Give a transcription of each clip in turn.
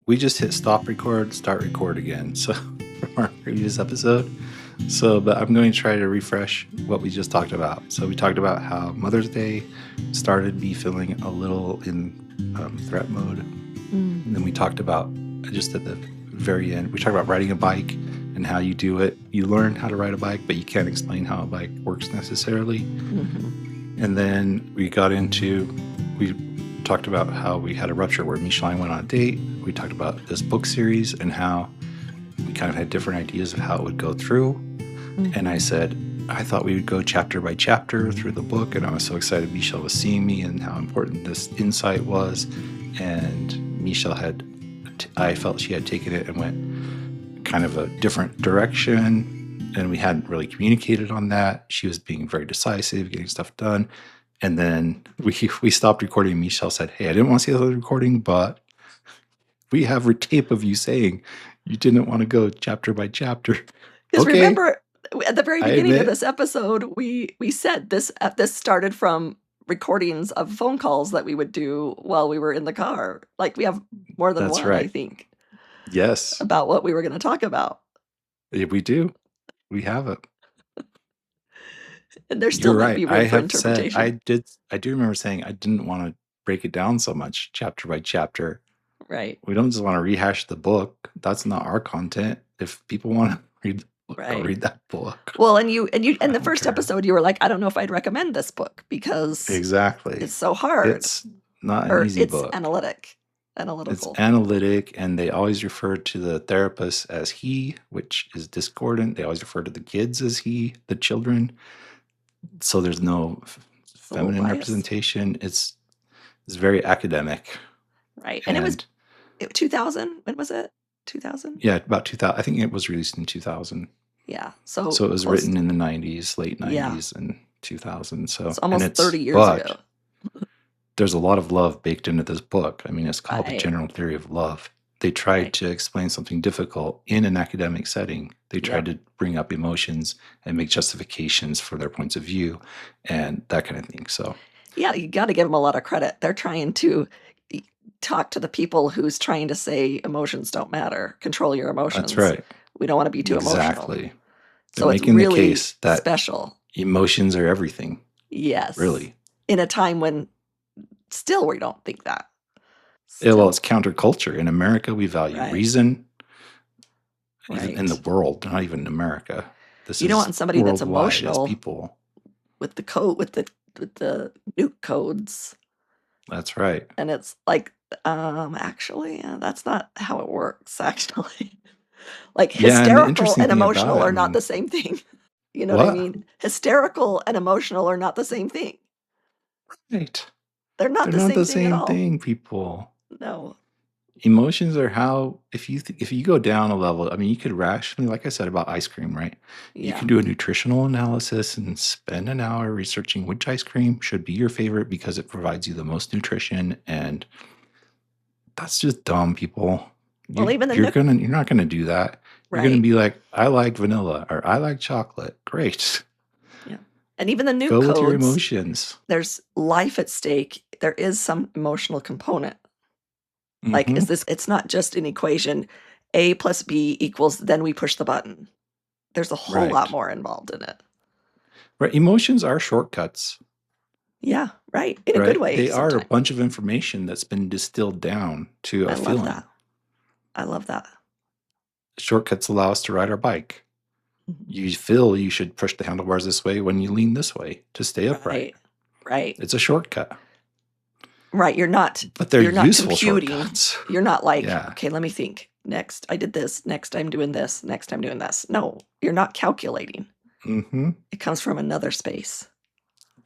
we just hit stop record, start record again. So from our previous episode. But I'm going to try to refresh what we just talked about. So we talked about how Mother's Day started me feeling a little in threat mode. And then we talked about, just at the very end, we talked about riding a bike and how you do it. You learn how to ride a bike, but you can't explain how a bike works necessarily. And then we talked about how we had a rupture where Mechelle and I went on a date. We talked about this book series and how we kind of had different ideas of how it would go through. And I said, I thought we would go chapter by chapter through the book. And I was so excited Mechelle was seeing me and how important this insight was. And Mechelle I felt she had taken it and went kind of a different direction. And we hadn't really communicated on that. She was being very decisive, getting stuff done. And then we stopped recording. Mechelle said, hey, I didn't want to see the other recording, but we have a tape of you saying you didn't want to go chapter by chapter. Because remember, at the very beginning of this episode, we said this started from recordings of phone calls that we would do while we were in the car. Like, we have more than one, right. I think. Yes. About what we were going to talk about. Yeah, we do. We have it. And there's still might be room for interpretation. I do remember saying I didn't want to break it down so much chapter by chapter. Right. We don't just want to rehash the book. That's not our content. If people want to read the book, go read that book. Well, and the first episode, you were like, I don't know if I'd recommend this book because it's so hard. It's not an easy book. It's analytical. It's analytic, and they always refer to the therapist as he, which is discordant. They always refer to the kids as he, the children. So there's no feminine representation. It's very academic. Right. And it was 2000. When was it? 2000? Yeah, about 2000. I think it was released in 2000. Yeah. So it was written in the 90s, late 90s and 2000. So it's almost 30 years ago. There's a lot of love baked into this book. I mean, it's called The General Theory of Love. They tried to explain something difficult in an academic setting. They tried to bring up emotions and make justifications for their points of view and that kind of thing. So yeah, you got to give them a lot of credit. They're trying to talk to the people who's trying to say emotions don't matter. Control your emotions. That's right. We don't want to be too emotional. Exactly. So making it's really the case that special. Emotions are everything. Yes. Really. In a time when still we don't think that. Yeah, well, it's counterculture. In America, we value reason. Even in the world, not even in America. You don't want somebody that's emotional people. with the code with the nuke codes. That's right. And it's like, actually, that's not how it works, actually. Like, hysterical and emotional are not the same thing. You know what I mean? Hysterical and emotional are not the same thing. Right. They're not the same thing, people. No. Emotions are how, if you go down a level, I mean, you could rationally, like I said about ice cream, right? Yeah. You can do a nutritional analysis and spend an hour researching which ice cream should be your favorite because it provides you the most nutrition, and that's just dumb, people. Well, even you're not gonna do that. You're gonna be like, I like vanilla or I like chocolate. Great. Yeah. And even the nuke codes, with your emotions. There's life at stake. There is some emotional component. Like, it's not just an equation, A plus B equals, then we push the button. There's a whole lot more involved in it. Right. Emotions are shortcuts. Yeah, right. In a good way. They are a bunch of information that's been distilled down to a feeling. I love that. Shortcuts allow us to ride our bike. You feel you should push the handlebars this way when you lean this way to stay upright. Right. It's a shortcut. Right, but they're useful computing. Shortcuts. You're not like, okay, let me think. Next, I did this. Next, I'm doing this. Next, I'm doing this. No, you're not calculating. It comes from another space.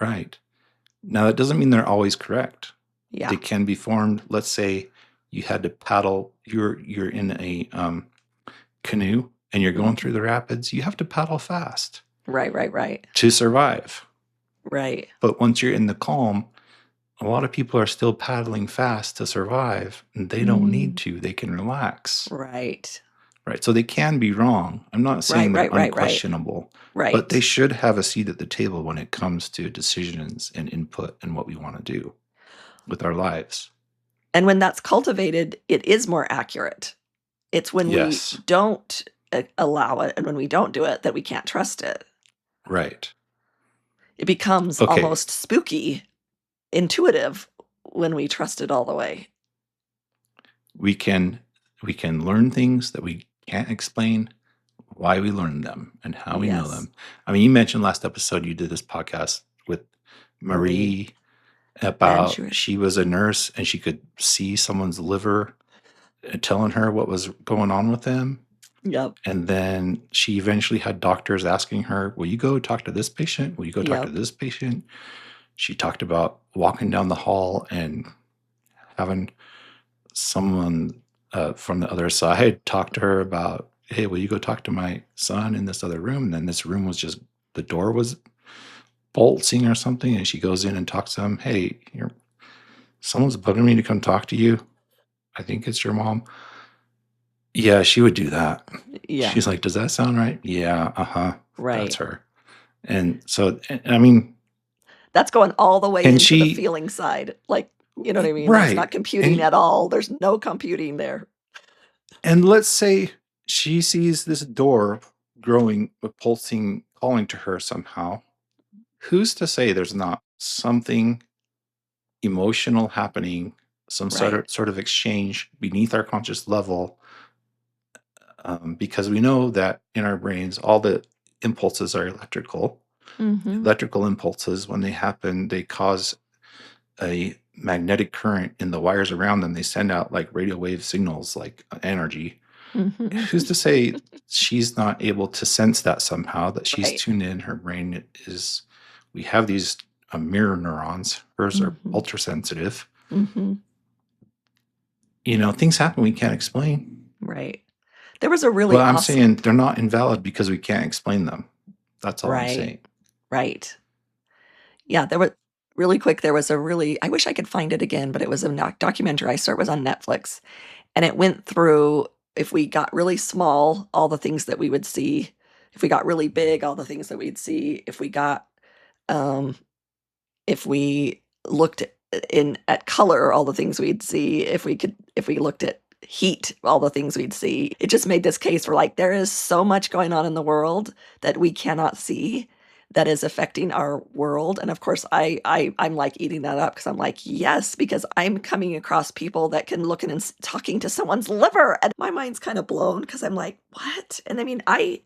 Right. Now, that doesn't mean they're always correct. Yeah. They can be formed. Let's say you had to paddle. You're in a canoe and you're going through the rapids. You have to paddle fast. Right. To survive. Right. But once you're in the calm, a lot of people are still paddling fast to survive, and they don't need to. They can relax. Right. So they can be wrong. I'm not saying they're unquestionable. Right. But they should have a seat at the table when it comes to decisions and input and what we want to do with our lives. And when that's cultivated, it is more accurate. It's when we Yes. don't allow it and when we don't do it that we can't trust it. Right. It becomes Okay. almost spooky, intuitive when we trust it all the way. We can learn things that we can't explain, why we learn them and how we know Yes. them. I mean, you mentioned last episode you did this podcast with Marie about she was a nurse and she could see someone's liver telling her what was going on with them. Yep. And then she eventually had doctors asking her, will you go talk to this patient? Will you go talk to this patient? She talked about walking down the hall and having someone from the other side talk to her about, hey, will you go talk to my son in this other room? And then this room was just, the door was bolting or something. And she goes in and talks to him. Hey, someone's bugging me to come talk to you. I think it's your mom. Yeah, she would do that. Yeah. She's like, does that sound right? Yeah. Uh-huh. Right. That's her. And so, I mean, that's going all the way into the feeling side. Like, you know what I mean? Right. That's not computing at all. There's no computing there. And let's say she sees this door growing, pulsing, calling to her somehow. Who's to say there's not something emotional happening, some sort of exchange beneath our conscious level? Because we know that in our brains, all the impulses are electrical. Mm-hmm. Electrical impulses, when they happen, they cause a magnetic current in the wires around them. They send out like radio wave signals, like energy. Mm-hmm. Who's to say she's not able to sense that somehow, that she's tuned in, her brain is, we have these mirror neurons, hers are ultra sensitive. Mm-hmm. You know, things happen we can't explain. Right. There was a really I'm saying they're not invalid because we can't explain them. That's all I'm saying. Right. Yeah, there was really quick. There was a really, I wish I could find it again, but it was a documentary I saw. It was on Netflix, and it went through, if we got really small, all the things that we would see. If we got really big, all the things that we'd see. If we got, if we looked at color, all the things we'd see. If we looked at heat, all the things we'd see. It just made this case for like, there is so much going on in the world that we cannot see that is affecting our world. And of course, I'm like eating that up because I'm like, yes, because I'm coming across people that can look and talking to someone's liver, and my mind's kind of blown because I'm like, what? And I mean, I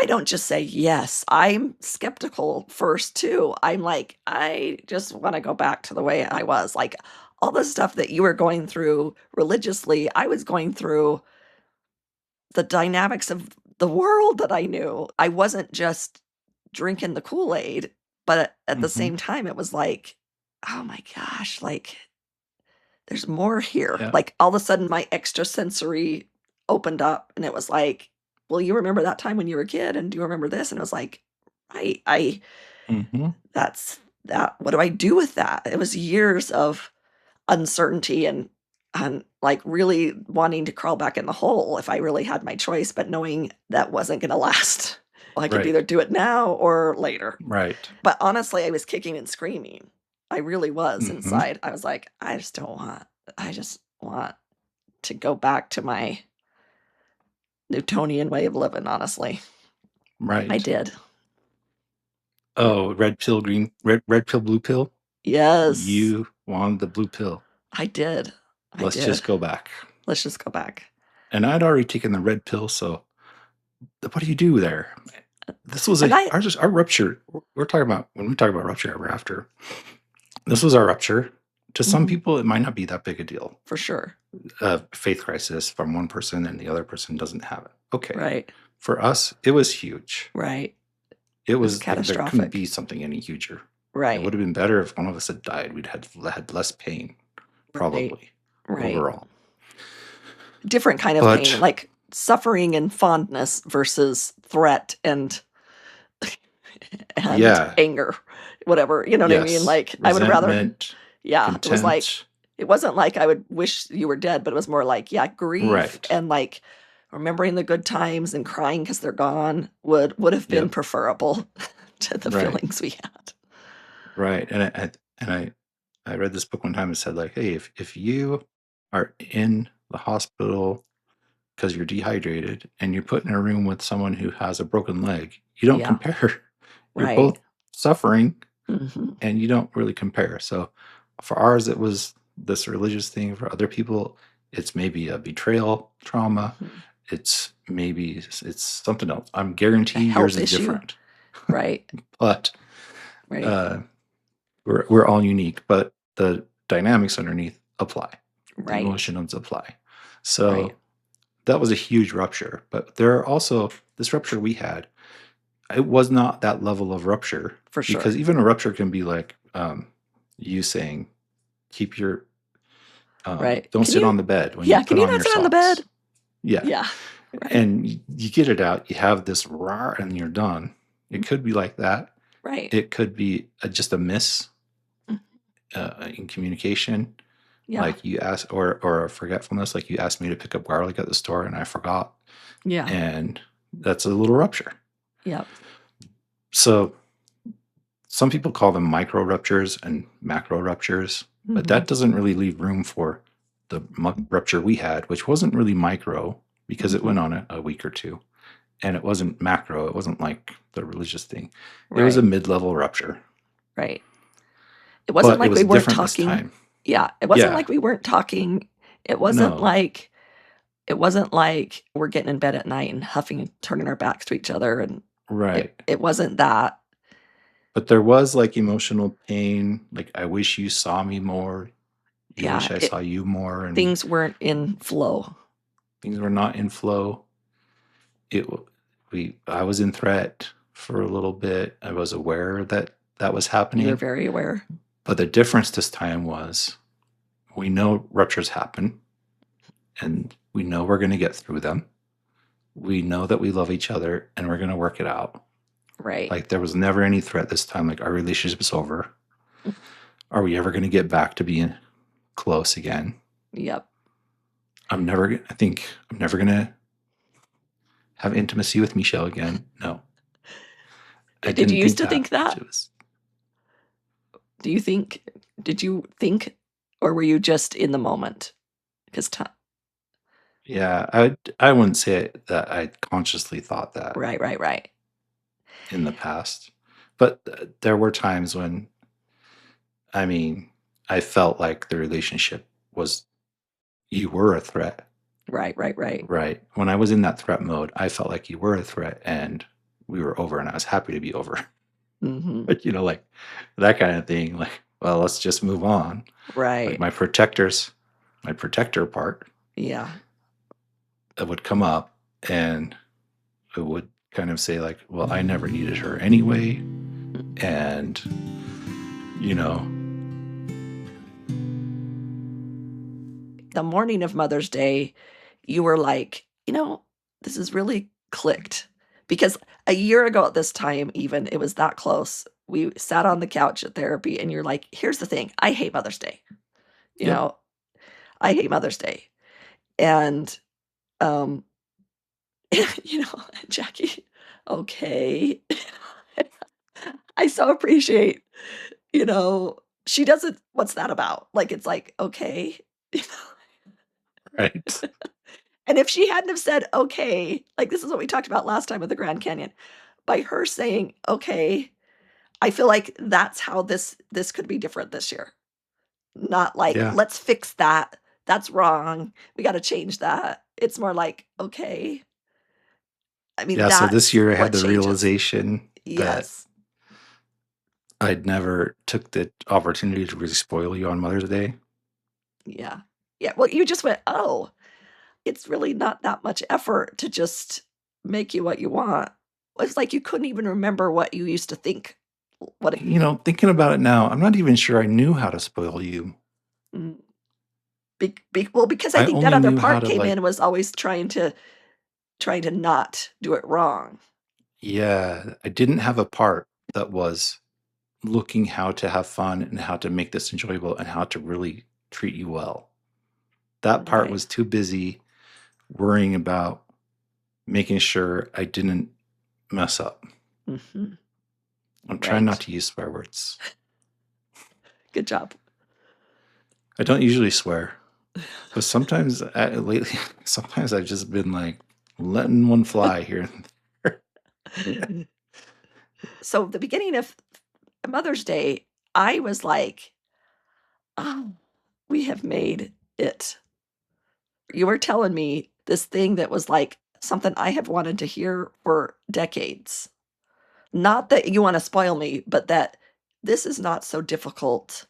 don't just say yes. I'm skeptical first too. I'm like, I just want to go back to the way I was. Like all the stuff that you were going through religiously, I was going through the dynamics of the world that I knew. I wasn't just drinking the Kool-Aid, but at the same time, it was like, oh my gosh, like there's more here. Yeah. Like all of a sudden my extrasensory opened up and it was like, well, you remember that time when you were a kid and do you remember this? And it was like, that's that. What do I do with that? It was years of uncertainty and like really wanting to crawl back in the hole if I really had my choice, but knowing that wasn't going to last. I could either do it now or later. Right. But honestly, I was kicking and screaming. I really was inside. I was like, I just want to go back to my Newtonian way of living, honestly. Right. I did. Oh, red pill, red pill, blue pill? Yes. You wanted the blue pill. I did. Let's just go back. Let's just go back. And I'd already taken the red pill, so what do you do there? This was our rupture. We're talking about, when we talk about rupture ever after, this was our rupture. To some people, it might not be that big a deal. For sure. Faith crisis from one person and the other person doesn't have it. Okay. Right. For us, it was huge. Right. It was catastrophic. There couldn't be something any huger. Right. It would have been better if one of us had died. We'd had less pain, probably, overall. Different kind of pain, like suffering and fondness versus threat and anger, whatever. You know what I mean? Like resentment, I would rather, contempt. It was like, it wasn't like I would wish you were dead, but it was more like, grief and like remembering the good times and crying because they're gone would have been preferable to the feelings we had. Right. And I I read this book one time and said like, hey, if you are in the hospital because you're dehydrated and you're put in a room with someone who has a broken leg, you don't Yeah. compare. You're Right. both suffering Mm-hmm. and you don't really compare. So for ours, it was this religious thing. For other people, it's maybe a betrayal trauma. Mm-hmm. It's something else. I'm A guarantee yours health is issue. different, Right. but Right. we're all unique. But the dynamics underneath apply. The Right. emotions apply. Right. So that was a huge rupture. But there are also this rupture we had. It was not that level of rupture For sure. because even a rupture can be like you saying, keep your Right. don't Can sit you? on the bed when you Yeah. put Can you on not your sit on the socks. bed? Yeah. Yeah. Right. And you get it out. You have this roar and you're done. It could be like that. Right. It could be just a miss in communication. Yeah. Like you asked, or a forgetfulness. Like you asked me to pick up garlic at the store and I forgot. Yeah. And that's a little rupture. Yeah. So some people call them micro ruptures and macro ruptures, but that doesn't really leave room for the rupture we had, which wasn't really micro because it went on a week or two. And it wasn't macro. It wasn't like the religious thing. It was a mid-level rupture. Right. It wasn't But like it was we weren't different this talking. time. Yeah. It wasn't Yeah. like we weren't talking. It wasn't No. like we're getting in bed at night and huffing and turning our backs to each other. And Right. it wasn't that. But there was like emotional pain. Like, I wish you saw me more. You Yeah. wish I saw you more. And Things weren't in flow. things were not in flow. I was in threat for a little bit. I was aware that was happening. You were very aware. But the difference this time was we know ruptures happen and we know we're going to get through them. We know that we love each other and we're going to work it out. Right. Like there was never any threat this time. Like our relationship is over. Are we ever going to get back to being close again? Yep. I'm never going to have intimacy with Mechelle again. No. Did you used to think that? Did you think, or were you just in the moment? Because yeah, I wouldn't say that I consciously thought that. Right. In the past. But there were times when, I felt like the relationship was, you were a threat. Right. Right. When I was in that threat mode, I felt like you were a threat and we were over and I was happy to be over. But, like that kind of thing, like, well, let's just move on. Right. Like my protector part. Yeah. It would come up and it would kind of say like, well, I never needed her anyway. And, the morning of Mother's Day, you were like, this is really clicked. Because a year ago at this time, even, it was that close. We sat on the couch at therapy and you're like, here's the thing. I hate Mother's Day. I hate Mother's Day. And, Jackie, okay. I so appreciate, she doesn't, what's that about? Like, it's like, okay. right. And if she hadn't have said, okay, like this is what we talked about last time with the Grand Canyon, by her saying, okay, I feel like that's how this could be different this year. Not like, let's fix that. That's wrong. We got to change that. It's more like, okay. So this year I had the realization yes. that I'd never took the opportunity to really spoil you on Mother's Day. Yeah. Yeah. Well, you just went, oh, it's really not that much effort to just make you what you want. It's like you couldn't even remember what you used to think. Thinking about it now, I'm not even sure I knew how to spoil you. Because I think that other part came in was always trying to not do it wrong. Yeah, I didn't have a part that was looking how to have fun and how to make this enjoyable and how to really treat you well. That part was too busy worrying about making sure I didn't mess up. I'm trying not to use swear words. Good job. I don't usually swear, but sometimes lately, sometimes I've just been like letting one fly here and there. So the beginning of Mother's Day, I was like, "Oh, we have made it." You were telling me this thing that was like something I have wanted to hear for decades. Not that you wanna spoil me, but that this is not so difficult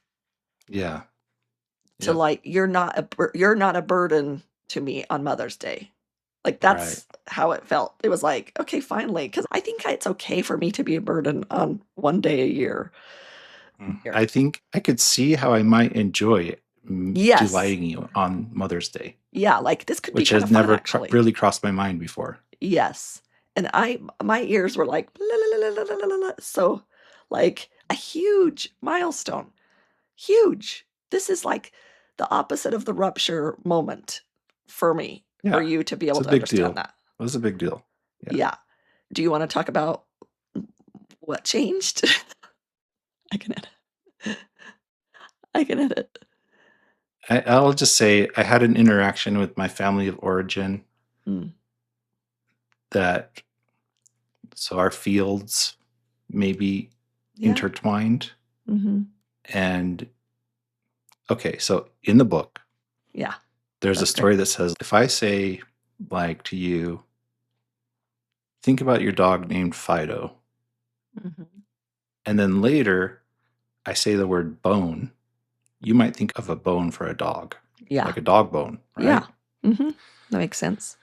Yeah. to, Yep. like, you're not a burden to me on Mother's Day. Like, Right. that's how it felt. It was like, "Okay, finally," 'cause I think it's okay for me to be a burden on 1 day a year. I think I could see how I might enjoy Yes. delighting you on Mother's Day, Yeah, like, this could be which kinda has fun, never actually. really crossed my mind before. Yes. And my ears were like, "La la la la la la la la," so, like, a huge milestone. Huge. This is like the opposite of the rupture moment for me, for Yeah. you to be It's able a to big understand deal. that. It was a big deal. Yeah. Yeah. Do you wanna talk about what changed? I can edit. I can edit. I'll just say I had an interaction with my family of origin Mm. that so our fields may be Yeah. intertwined. Mhm. And okay, so in the book, Yeah. there's a That's great. story that says if I say, like, to you, think about your dog named Fido, Mhm. and then later I say the word bone, you might think of a bone for a dog, Yeah. like a dog bone, Yeah. right? Mhm. That makes sense.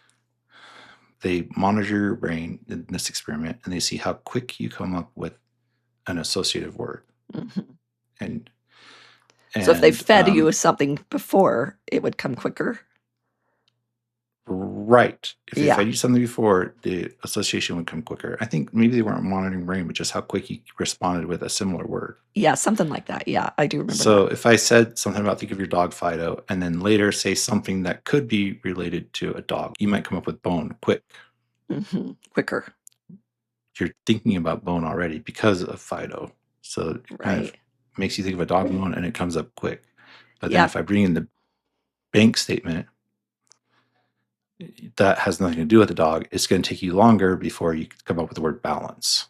They monitor your brain in this experiment and they see how quick you come up with an associative word. Mhm. And So if they and fed you with something before, it would come quicker? right. If they Yeah. fed you something before, the association would come quicker. I think maybe they weren't monitoring brain, but just how quick you responded with a similar word. Yeah, something like that. Yeah, I do remember So that. if I said something about think of your dog Fido, and then later say something that could be related to a dog, you might come up with bone quick. Mhm. Quicker. You're thinking about bone already because of Fido. So it kind of Right. makes you think of a dog bone and it comes up quick. But then Yeah. if I bring in the bank statement, that has nothing to do with the dog. It's going to take you longer before you come up with the word balance,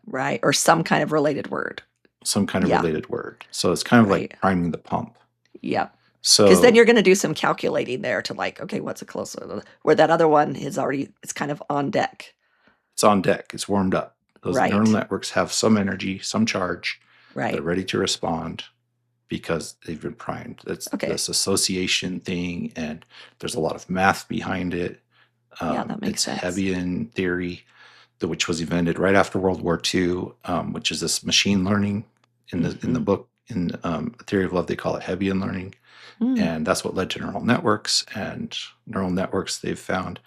Right, or some kind of related word. some kind of Yeah, related word. So it's kind of like right. priming the pump. Yep. Because then So you're gonna do some calculating there to like, okay, what's a closer where that other one is already it's kind of on deck. it's on deck, it's warmed up. Those neural Right. networks have some energy, some charge. They're Right. ready to respond because they've been primed. That's Okay. this association thing, and there's a lot of math behind it. Yeah, that makes It's sense. Hebbian theory, which was invented right after World War II, which is this machine learning. In the Mhm. book, in Theory of Love, they call it Hebbian learning, Mm. and that's what led to neural networks. And neural networks, they've found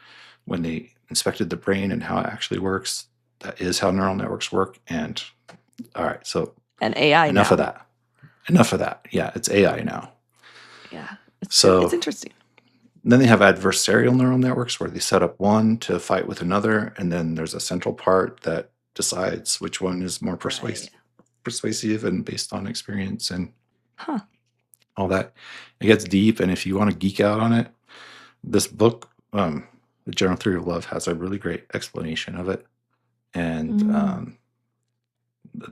when they inspected the brain and how it actually works, that is how neural networks work. And all right, so And AI enough of now. that. Enough of that. Yeah, it's AI now. Yeah. It's So interesting. then they have adversarial neural networks where they set up one to fight with another, and then there's a central part that decides which one is more Right. persuasive and based on experience and Huh. all that. It gets deep, and if you want to geek out on it, this book, The General Theory of Love, has a really great explanation of it. And Mm.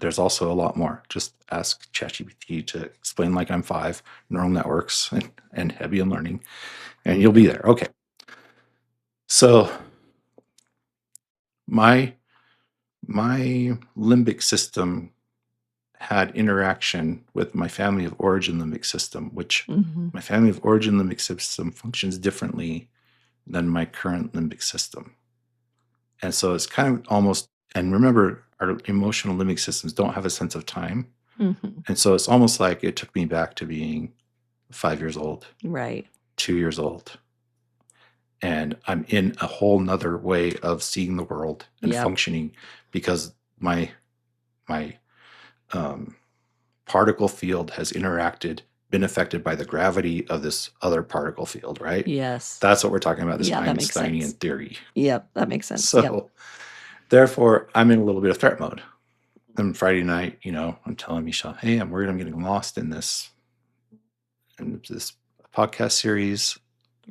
there's also a lot more. Just ask ChatGPT to explain like I'm five, neural networks and Hebbian learning, and you'll be Yeah. there. Okay. So my my limbic system had interaction with my family of origin limbic system, which Mhm. my family of origin limbic system functions differently than my current limbic system. And so it's kind of almost, and remember, our emotional limbic systems don't have a sense of time. Mhm. And so it's almost like it took me back to being 5 years old, Right. 2 years old. And I'm in a whole nother way of seeing the world and Yep. functioning because my um, particle field has been affected by the gravity of this other particle field, right? Yes. That's what we're talking about, this Yeah, that makes sense. Einsteinian theory. Yep, that makes sense. Yep. So therefore, I'm in a little bit of threat mode. And Friday night, I'm telling Michelle, hey, I'm worried I'm getting lost in this and this podcast series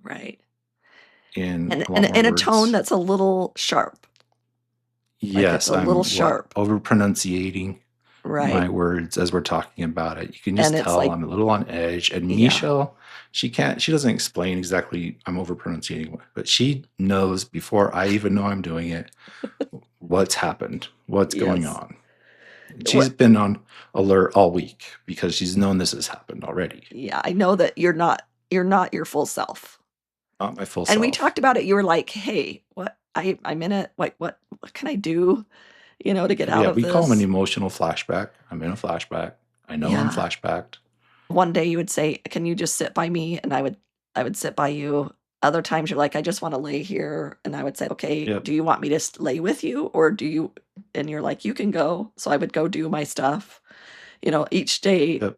Right. in And a lot more in a tone words. that's a little sharp. Like it's Yes, a little I'm sharp. over pronunciating my Right. words as we're talking about it. You can And just it's tell like, I'm a little on edge. And yeah. Michelle, she doesn't explain exactly I'm over pronunciating, but she knows before I even know I'm doing it what's happened, what's going Yes. on. She's What been on alert all week because she's known this has happened already. Yeah, I know that you're not your full self. Not my full And we self. talked about it. You were like, "Hey, what I'm in it. Like what can I do, to get out Yeah, of we call them an this?" emotional flashback. I'm in a flashback. I know I'm Yeah. flashbacked. One day you would say, "Can you just sit by me?" And I would sit by you. Other times you're like, "I just want to lay here." And I would say, "Okay, Yep. do you want me to lay with you or do you?" And you're like, "You can go." So I would go do my stuff. Each day Yep.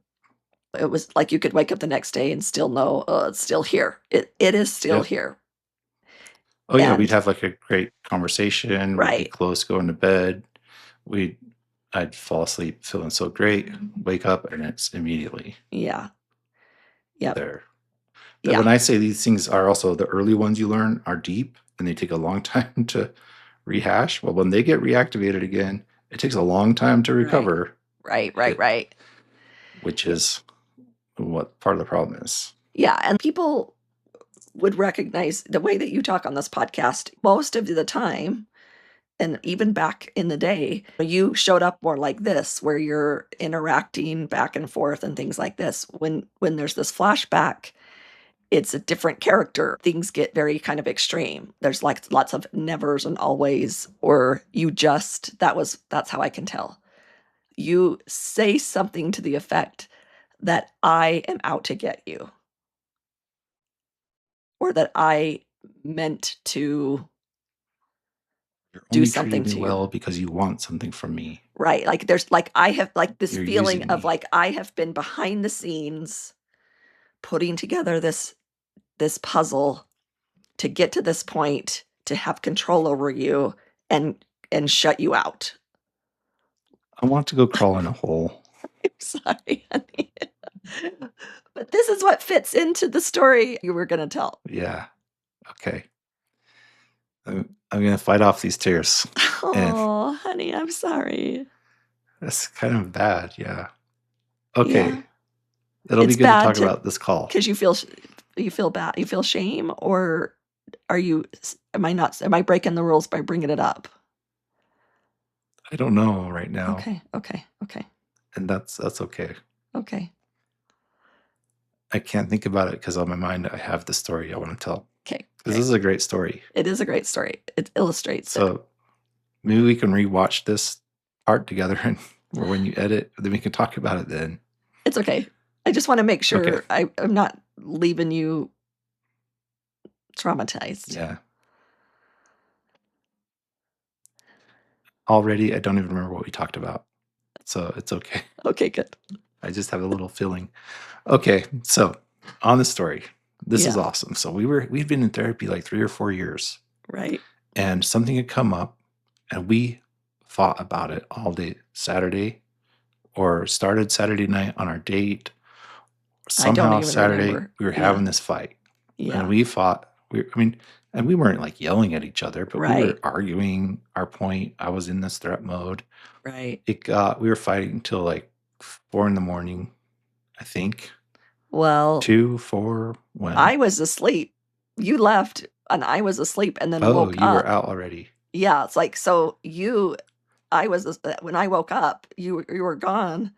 it was like you could wake up the next day and still know, "Oh, it's still here. It is still Yep. here." Oh yeah, we'd And have like a great conversation. We'd be right. close going to bed. We'd I'd fall asleep feeling so great, wake up, and it's immediately Yeah. Yep. there. But Yeah. when I say these things are also the early ones you learn are deep and they take a long time to rehash. Well, when they get reactivated again, it takes a long time to Right. recover, Right. which Yeah. is what part of the problem is. Yeah, and people would recognize the way that you talk on this podcast most of the time, and even back in the day, you showed up more like this, where you're interacting back and forth and things like this. When there's this flashback, it's a different character. Things get very kind of extreme. There's like lots of nevers and always, or that's how I can tell. You say something to the effect that I am out to get you, or that I meant to You're do only treating something me to you. well because you want something from me. Right, like, there's like, I have, like, this You're feeling using of, me. like, I have been behind the scenes putting together this puzzle to get to this point, to have control over you and shut you out. I want to go crawl in a hole. I'm sorry, honey. But this is what fits into the story you were gonna tell. Yeah. Okay. I'm going to fight off these tears. And Oh, honey, I'm sorry. that's kind of bad. Yeah. Okay. Yeah. It'll be It's good to bad talk to about this call. 'cause you feel bad, you feel shame, or are you am I breaking the rules by bringing it up? I don't know right now. Okay. And that's okay. Okay. I can't think about it because on my mind I have the story I want to tell. Okay. Because this is a great story. It is a great story. It illustrates it. So maybe we can rewatch this part together and or when you edit, then we can talk about it then. It's okay. I just wanna make Okay. sure I'm not leaving you traumatized. Yeah. Already I don't even remember what we talked about. So it's okay. Okay, good. I just have a little feeling. Okay, so on the story, this is Yeah. awesome. So we'd been in therapy like 3 or 4 years, Right. and something had come up, and we fought about it all day Saturday, or started Saturday night on our date. I don't Somehow even Saturday remember. we were Yeah. having this fight, and Yeah. we fought. And we weren't like yelling at each other, but we were Right. arguing our point. I was in this threat mode. Right. We were fighting until like 4 in the morning, I think. Well, 2, 4, when? I was asleep. You left, and I was asleep and then Oh, woke you were up. out already. Yeah, it's like, so when I woke up, you were gone,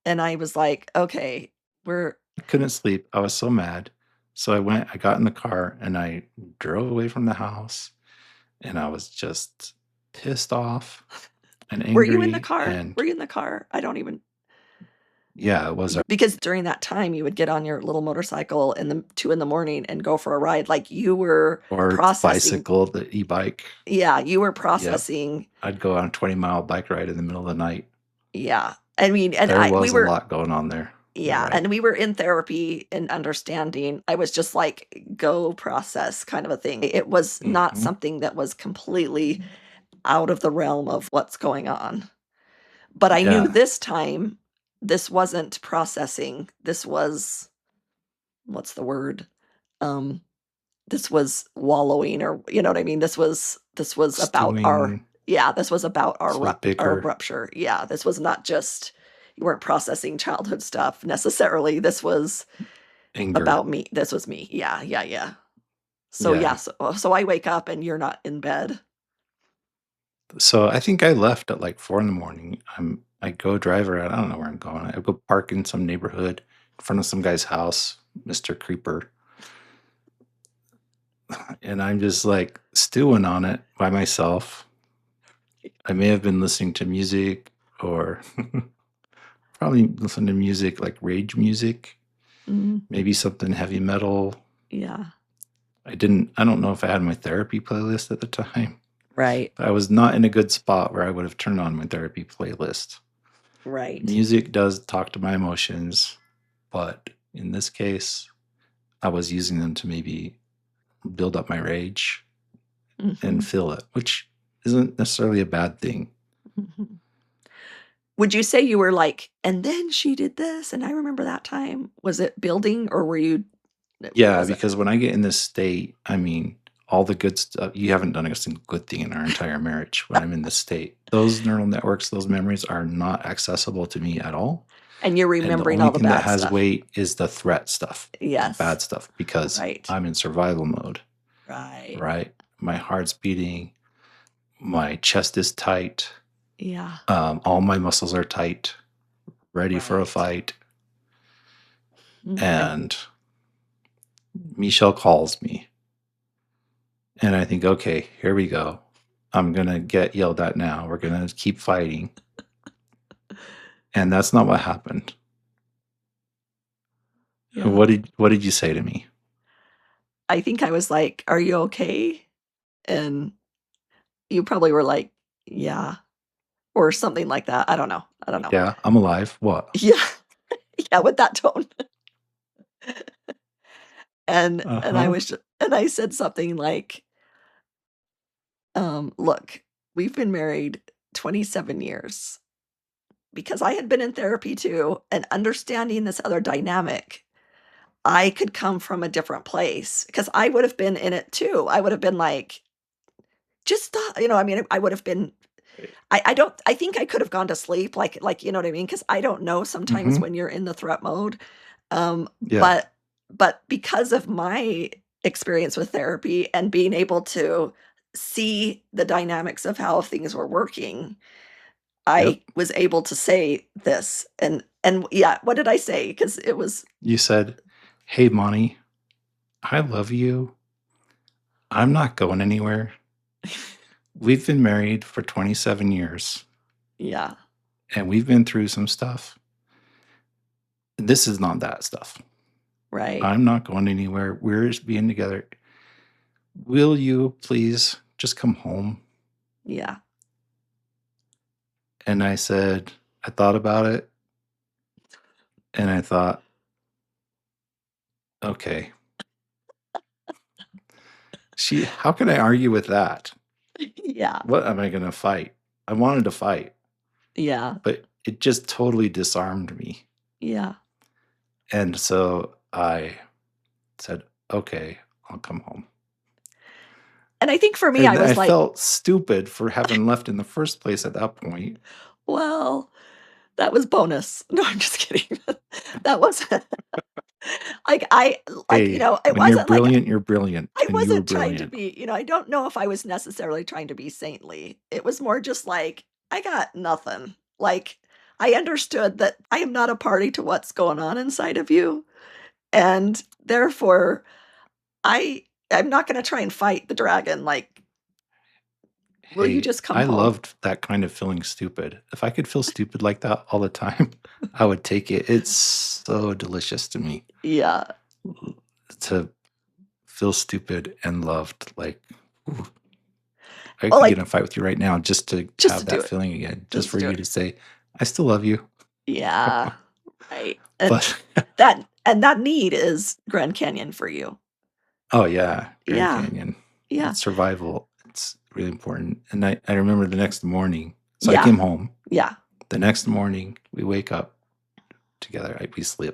and I was like, "Okay, we're" I couldn't sleep. I was so mad. So I got in the car and I drove away from the house and I was just pissed off and Were you in the angry. car? And Were you in the car? I don't even yeah, it was because during that time, you would get on your little motorcycle in the 2 in the morning and go for a ride, like, you were or processing. bicycle, the e-bike. Yeah, you were Yep. processing. I'd go on a 20-mile bike ride in the middle of the night. Yeah. I mean, and There we was a were lot going on there. You're yeah, right. and we were in therapy and understanding. I was just like, "Go process," kind of a thing. It was not Mhm. something that was completely out of the realm of what's going on. But I knew Yeah. this time, this wasn't processing. This was what's the word? Um, this was wallowing, or you know what I mean? This was about our Stewing, this was about this was our bigger, rupture. Yeah, this was not just you weren't processing childhood stuff necessarily. This was anger. about me. This was me. Yeah, yeah, yeah. So Yeah. yeah, so I wake up and you're not in bed. So I think I left at like 4 in the morning. I go drive around. I don't know where I'm going. I go park in some neighborhood in front of some guy's house, Mr. Creeper. And I'm just like stewing on it by myself. I may have been listening to music or probably listen to music like rage music, Mhm. maybe something heavy metal. Yeah. I don't know if I had my therapy playlist at the time. Right. But I was not in a good spot where I would have turned on my therapy playlist. Right. Music does talk to my emotions, but in this case, I was using them to maybe build up my rage and Mhm. feel it, which isn't necessarily a bad thing. Mhm. Would you say you were like, "And then she did this, and I remember that time." Was it building, or were you what Yeah, was it? because when I get in this state, I mean, all the good stuff, you haven't done a single good thing in our entire marriage when I'm in this state. Those neural networks, those memories are not accessible to me at all. And you're And the remembering only all the thing that bad has stuff. weight is the threat stuff, the Yes. bad stuff, because Right. I'm in survival mode, Right. right? My heart's beating, my chest is tight, Yeah. all my muscles are tight, ready for a Right. fight. And And Michelle calls me, and I think, okay, here we go. I'm going to get yelled at now. We're going to keep fighting. And that's not what happened. yeah. What did you say to me? I think I was like, "Are you okay?" And you probably were like, "Yeah," or something like that. I don't know. I don't know. Yeah, I'm alive. What? Yeah. Yeah, with that tone. And I Uh-huh. was and I said something like, "Look, we've been married 27 years." Because I had been in therapy too, and understanding this other dynamic, I could come from a different place because I would have been in it too. I would have been like, "Just stop," I mean, I would have been I don't I think I could have gone to sleep, you know what I mean? Because I don't know sometimes Mm-hmm. when you're in the threat mode, um, Yeah. but because of my experience with therapy and being able to see the dynamics of how things were working, Yep. I was able to say this, and yeah, what did I say? Because it was You said, "Hey, Monty, I love you. I'm not going anywhere. We've been married for 27 years yeah, and we've been through some stuff. This is not that stuff. right, I'm not going anywhere. We're just being together. Will you please just come home?" yeah, And I said, I thought about it and I thought, okay, how can I argue with that? yeah, What am I going to fight? I wanted to fight, yeah, but it just totally disarmed me. yeah, And so I said, okay, I'll come home. and I think for me, I And I was like, felt stupid for having left in the first place at that point. "Well, that was bonus." No, I'm just kidding. That wasn't like, Hey, it when wasn't like you're brilliant, I and you were wasn't trying to brilliant. be I don't know if I was necessarily trying to be saintly. It was more just like, I got nothing. Like, I understood that I am not a party to what's going on inside of you, and therefore, I'm not gonna try and fight the dragon, like, will you Hey, just come I home? loved that kind of feeling stupid. If I could feel stupid like that all the time, I would take it. It's so delicious to me Yeah. to feel stupid and loved. Like, ooh, I Well, could get in like, a fight with you right now just to just to have do that it. feeling again, just Just to for do you it. to say, I still love you. Yeah. Right. And But that need is Grand Canyon for you. oh, yeah, Grand Yeah. Canyon. Yeah. It's survival. It's really important. And I remember the next morning. So I Yeah. came home. Yeah. The next morning, we wake up. together.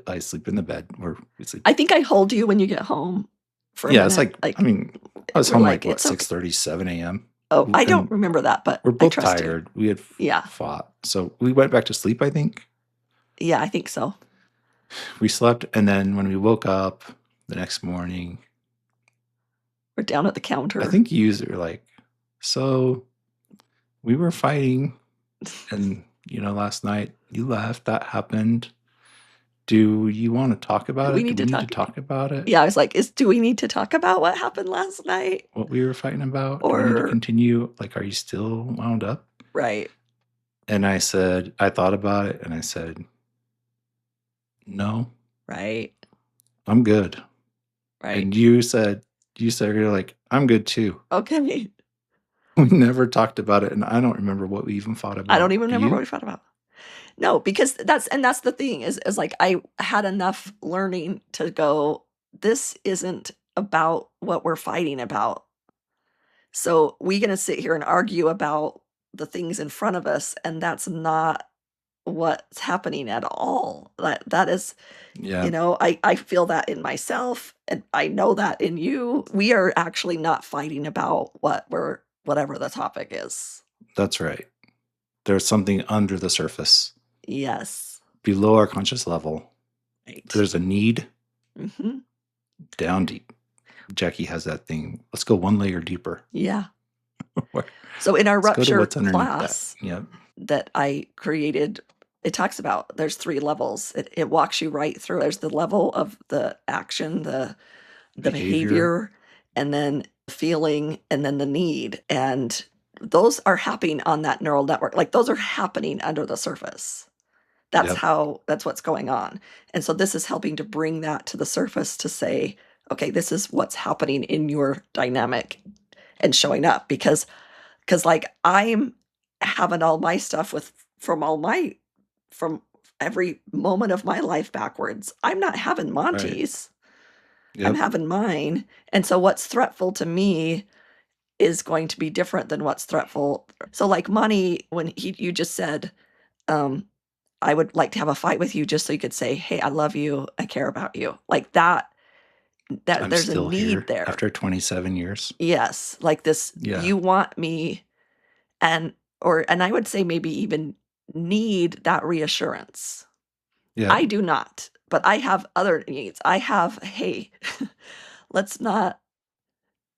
I sleep in the bed, or we sleep. I think I hold you when you get home for a Yeah, it's minute. like, I mean, I was we're home like, like, what, it's okay. 6:30, 7 a.m.? Oh, I don't And remember that, but we're I both trust you. tired. We had Yeah. fought. So we went back to sleep, I think. Yeah, I think so. We slept, and then when we woke up the next morning, We're down at the counter. I think you were like, so we were fighting, and, last night you left. That happened. Do you want to talk about it? Do we need to talk about it? Yeah, I was like, do we need to talk about what happened last night? What we were fighting about? Do we need to continue? Like, are you still wound up? Right. And I said, I thought about it, and I said, no. Right. I'm good. Right. And you said, you're like, I'm good too. Okay. We never talked about it, and I don't remember what we even fought about. I don't even remember what we fought about. No, because that's the thing is like I had enough learning to go, this isn't about what we're fighting about. So we're going to sit here and argue about the things in front of us, and that's not what's happening at all. That is, I feel that in myself, and I know that in you. We are actually not fighting about whatever the topic is. That's right. There's something under the surface. Yes. Below our conscious level. Right. There's a need. Mm-hmm. Down deep. Jackie has that thing. Let's go one layer deeper. Yeah. So in our Rupture class Yep. that I created, it talks about there's 3 levels. It walks you right through. There's the level of the action, the behavior, and then feeling, and then the need. And those are happening on that neural network. Like those are happening under the surface. That's what's going on. And so this is helping to bring that to the surface to say, okay, this is what's happening in your dynamic and showing up, because like I'm having all my stuff from every moment of my life backwards. I'm not having Monty's. Right. Yep. I'm having mine. And so what's threatful to me is going to be different than what's threatful. So like Monty, when you just said, I would like to have a fight with you just so you could say, hey, I love you. I care about you. Like that there's a need there. After 27 years. Yes. Like this, you want me, and I would say maybe even need that reassurance. Yeah. I do not, but I have other needs. I have, hey, let's not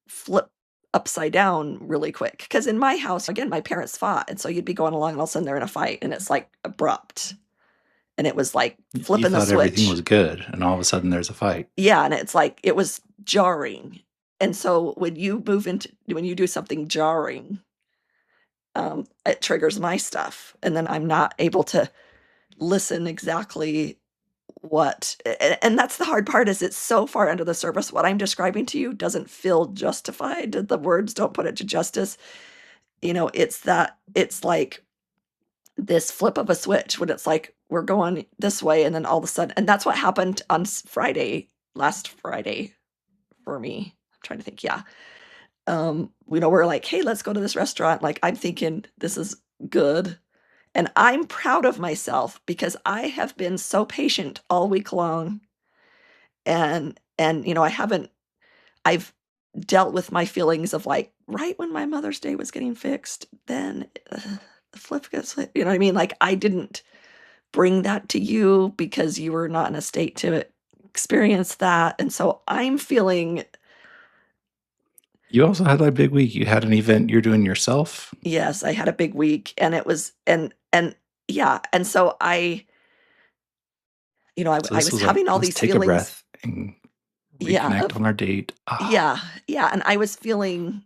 flip upside down really quick. Because in my house, again, my parents fought. And so you'd be going along and all of a sudden they're in a fight and it's like abrupt. And it was like flipping the switch. Everything was good, and all of a sudden there's a fight. Yeah, and it's like it was jarring. And so when you do something jarring, it triggers my stuff, and then I'm not able to listen exactly what. And that's the hard part, is it's so far under the surface. What I'm describing to you doesn't feel justified. The words don't put it to justice. It's like this flip of a switch when it's like we're going this way, and then all of a sudden, and that's what happened on last Friday for me. I'm trying to think. Yeah. We're like, hey, let's go to this restaurant. Like, I'm thinking this is good. And I'm proud of myself because I have been so patient all week long. And I've dealt with my feelings of like, right when my Mother's Day was getting fixed, then the flip gets, you know what I mean? Like, I didn't bring that to you because you were not in a state to experience that. And so I'm feeling. You also had a big week. You had an event you're doing yourself. Yes, I had a big week, and it was, and yeah. And so I was having all these feelings. Take a breath and reconnect on our date. Yeah. Yeah. And I was feeling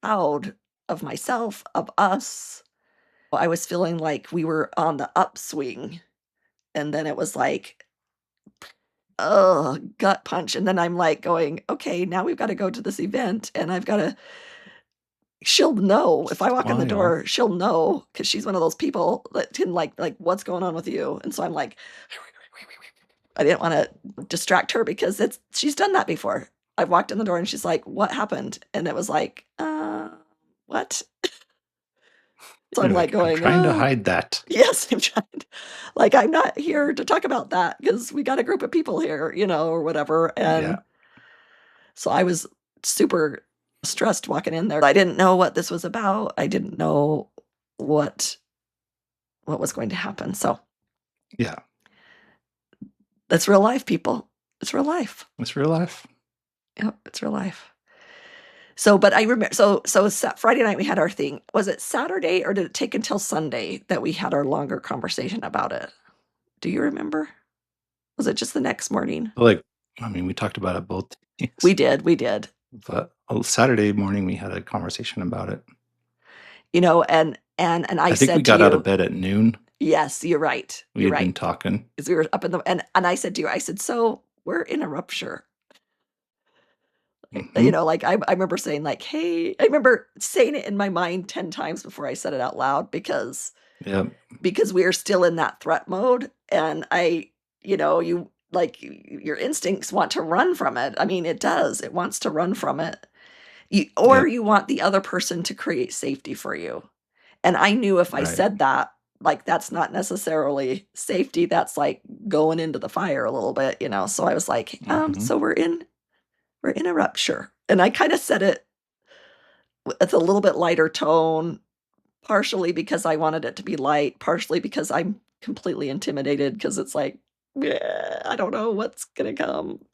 proud of myself, of us. I was feeling like we were on the upswing, and then it was like, oh, gut punch. And then I'm like going, okay, now we've got to go to this event, and she'll know if I walk in the door, she'll know, because she's one of those people that can like, what's going on with you? And so I'm like, I didn't want to distract her because she's done that before. I've walked in the door and she's like, what happened? And it was like, what? So I'm like I'm going, trying to "Oh, hide that. yes, I'm trying to, like, I'm not here to talk about that because we got a group of people here, or whatever." Yeah. And so I was super stressed walking in there. I didn't know what this was about. I didn't know what was going to happen. So Yeah. that's real life, people. It's real life. It's real life. Yep, it's real life. So, but I remember, Friday night we had our thing. Was it Saturday or did it take until Sunday that we had our longer conversation about it? Do you remember? Was it just the next morning? Like, I mean, we talked about it both days, We did. but Saturday morning we had a conversation about it. And I I think we said to got out of you, bed at noon. yes, you're right. We You're had been right. talking. Because we were up in the, and I said to you, I said, so we're in a rupture. Mhm. Like I remember saying like, hey, I remember saying it in my mind 10 times before I said it out loud because Yep. we are still in that threat mode. And you like your instincts want to run from it. I mean, it does. It wants to run from it. Or Yep. you want the other person to create safety for you. And I knew if I Right. said that, like that's not necessarily safety. That's like going into the fire a little bit. So I was like, Mhm. so we're in a rupture. And I kind of said it with a little bit lighter tone, partially because I wanted it to be light, partially because I'm completely intimidated because it's like, yeah, I don't know what's gonna come.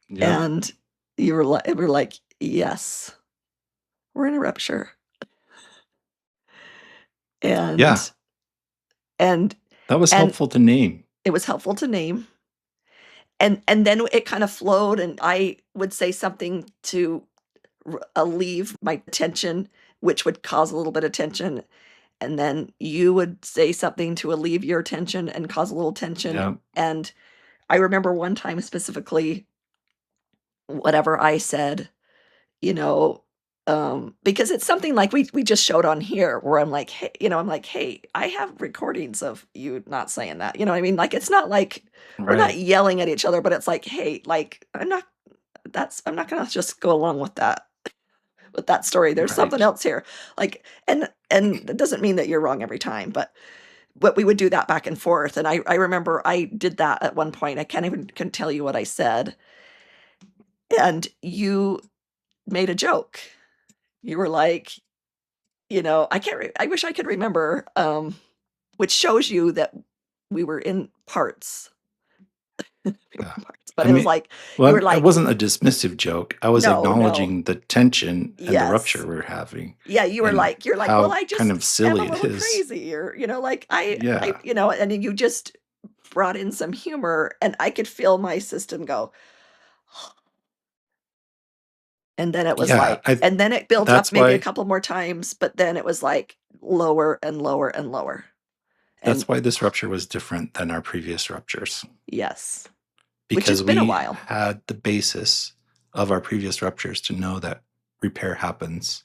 Yep. And we're like, yes, we're in a rupture. Yeah. And and That was and helpful to name. it was helpful to name. And then it kind of flowed, and I would say something to alleviate my tension, which would cause a little bit of tension. And then you would say something to alleviate your tension and cause a little tension. Yep. And I remember one time specifically, whatever I said, you know, because it's something like we just showed on here where I'm like, hey, I have recordings of you not saying that. You know what I mean? Like it's not like we're not Right. yelling at each other, but it's like, hey, like I'm not gonna just go along with that story. There's something Right. else here. Like, and it doesn't mean that you're wrong every time, but we would do that back and forth. And I remember I did that at one point. I can't even can tell you what I said. And you made a joke. You were like, I can't. I wish I could remember. Which shows you that we were in parts. We were Yeah. in parts. I But it was mean, like you well, were it like, wasn't a dismissive joke. I was no, no, acknowledging the tension and the rupture yes, we're having yeah. and You're like, well, how I kind just of am a silly it little is. crazy, or like Yeah. and then you just brought in some humor, and I could feel my system go. And then it was Yeah. like and then it built up That's maybe a why couple more times, but then it was like lower and lower and lower. And this rupture was different than our previous ruptures yes, which has because been a we while. had the basis of our previous ruptures to know that repair happens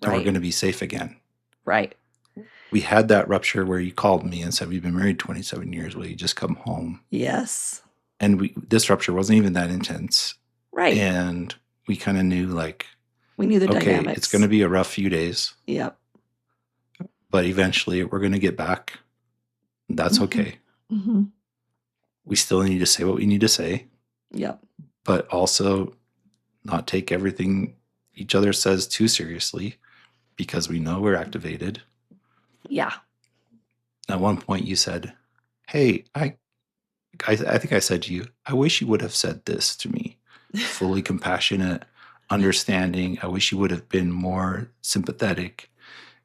and we're Right. going to be safe again. Right. We had that rupture where you called me and said, we've been married 27 years. Will you just come home? Yes. And this rupture wasn't even that intense. Right. And we kind of knew like, We knew the okay, it's going dynamics. to be a rough few days, Yep. but eventually we're going to get back. That's Mhm. okay. Mhm. We still need to say what we need to say, Yep. but also not take everything each other says too seriously because we know we're activated. Yeah. At one point you said, hey, I think I said to you, I wish you would have said this to me. Fully compassionate, understanding. I wish you would have been more sympathetic.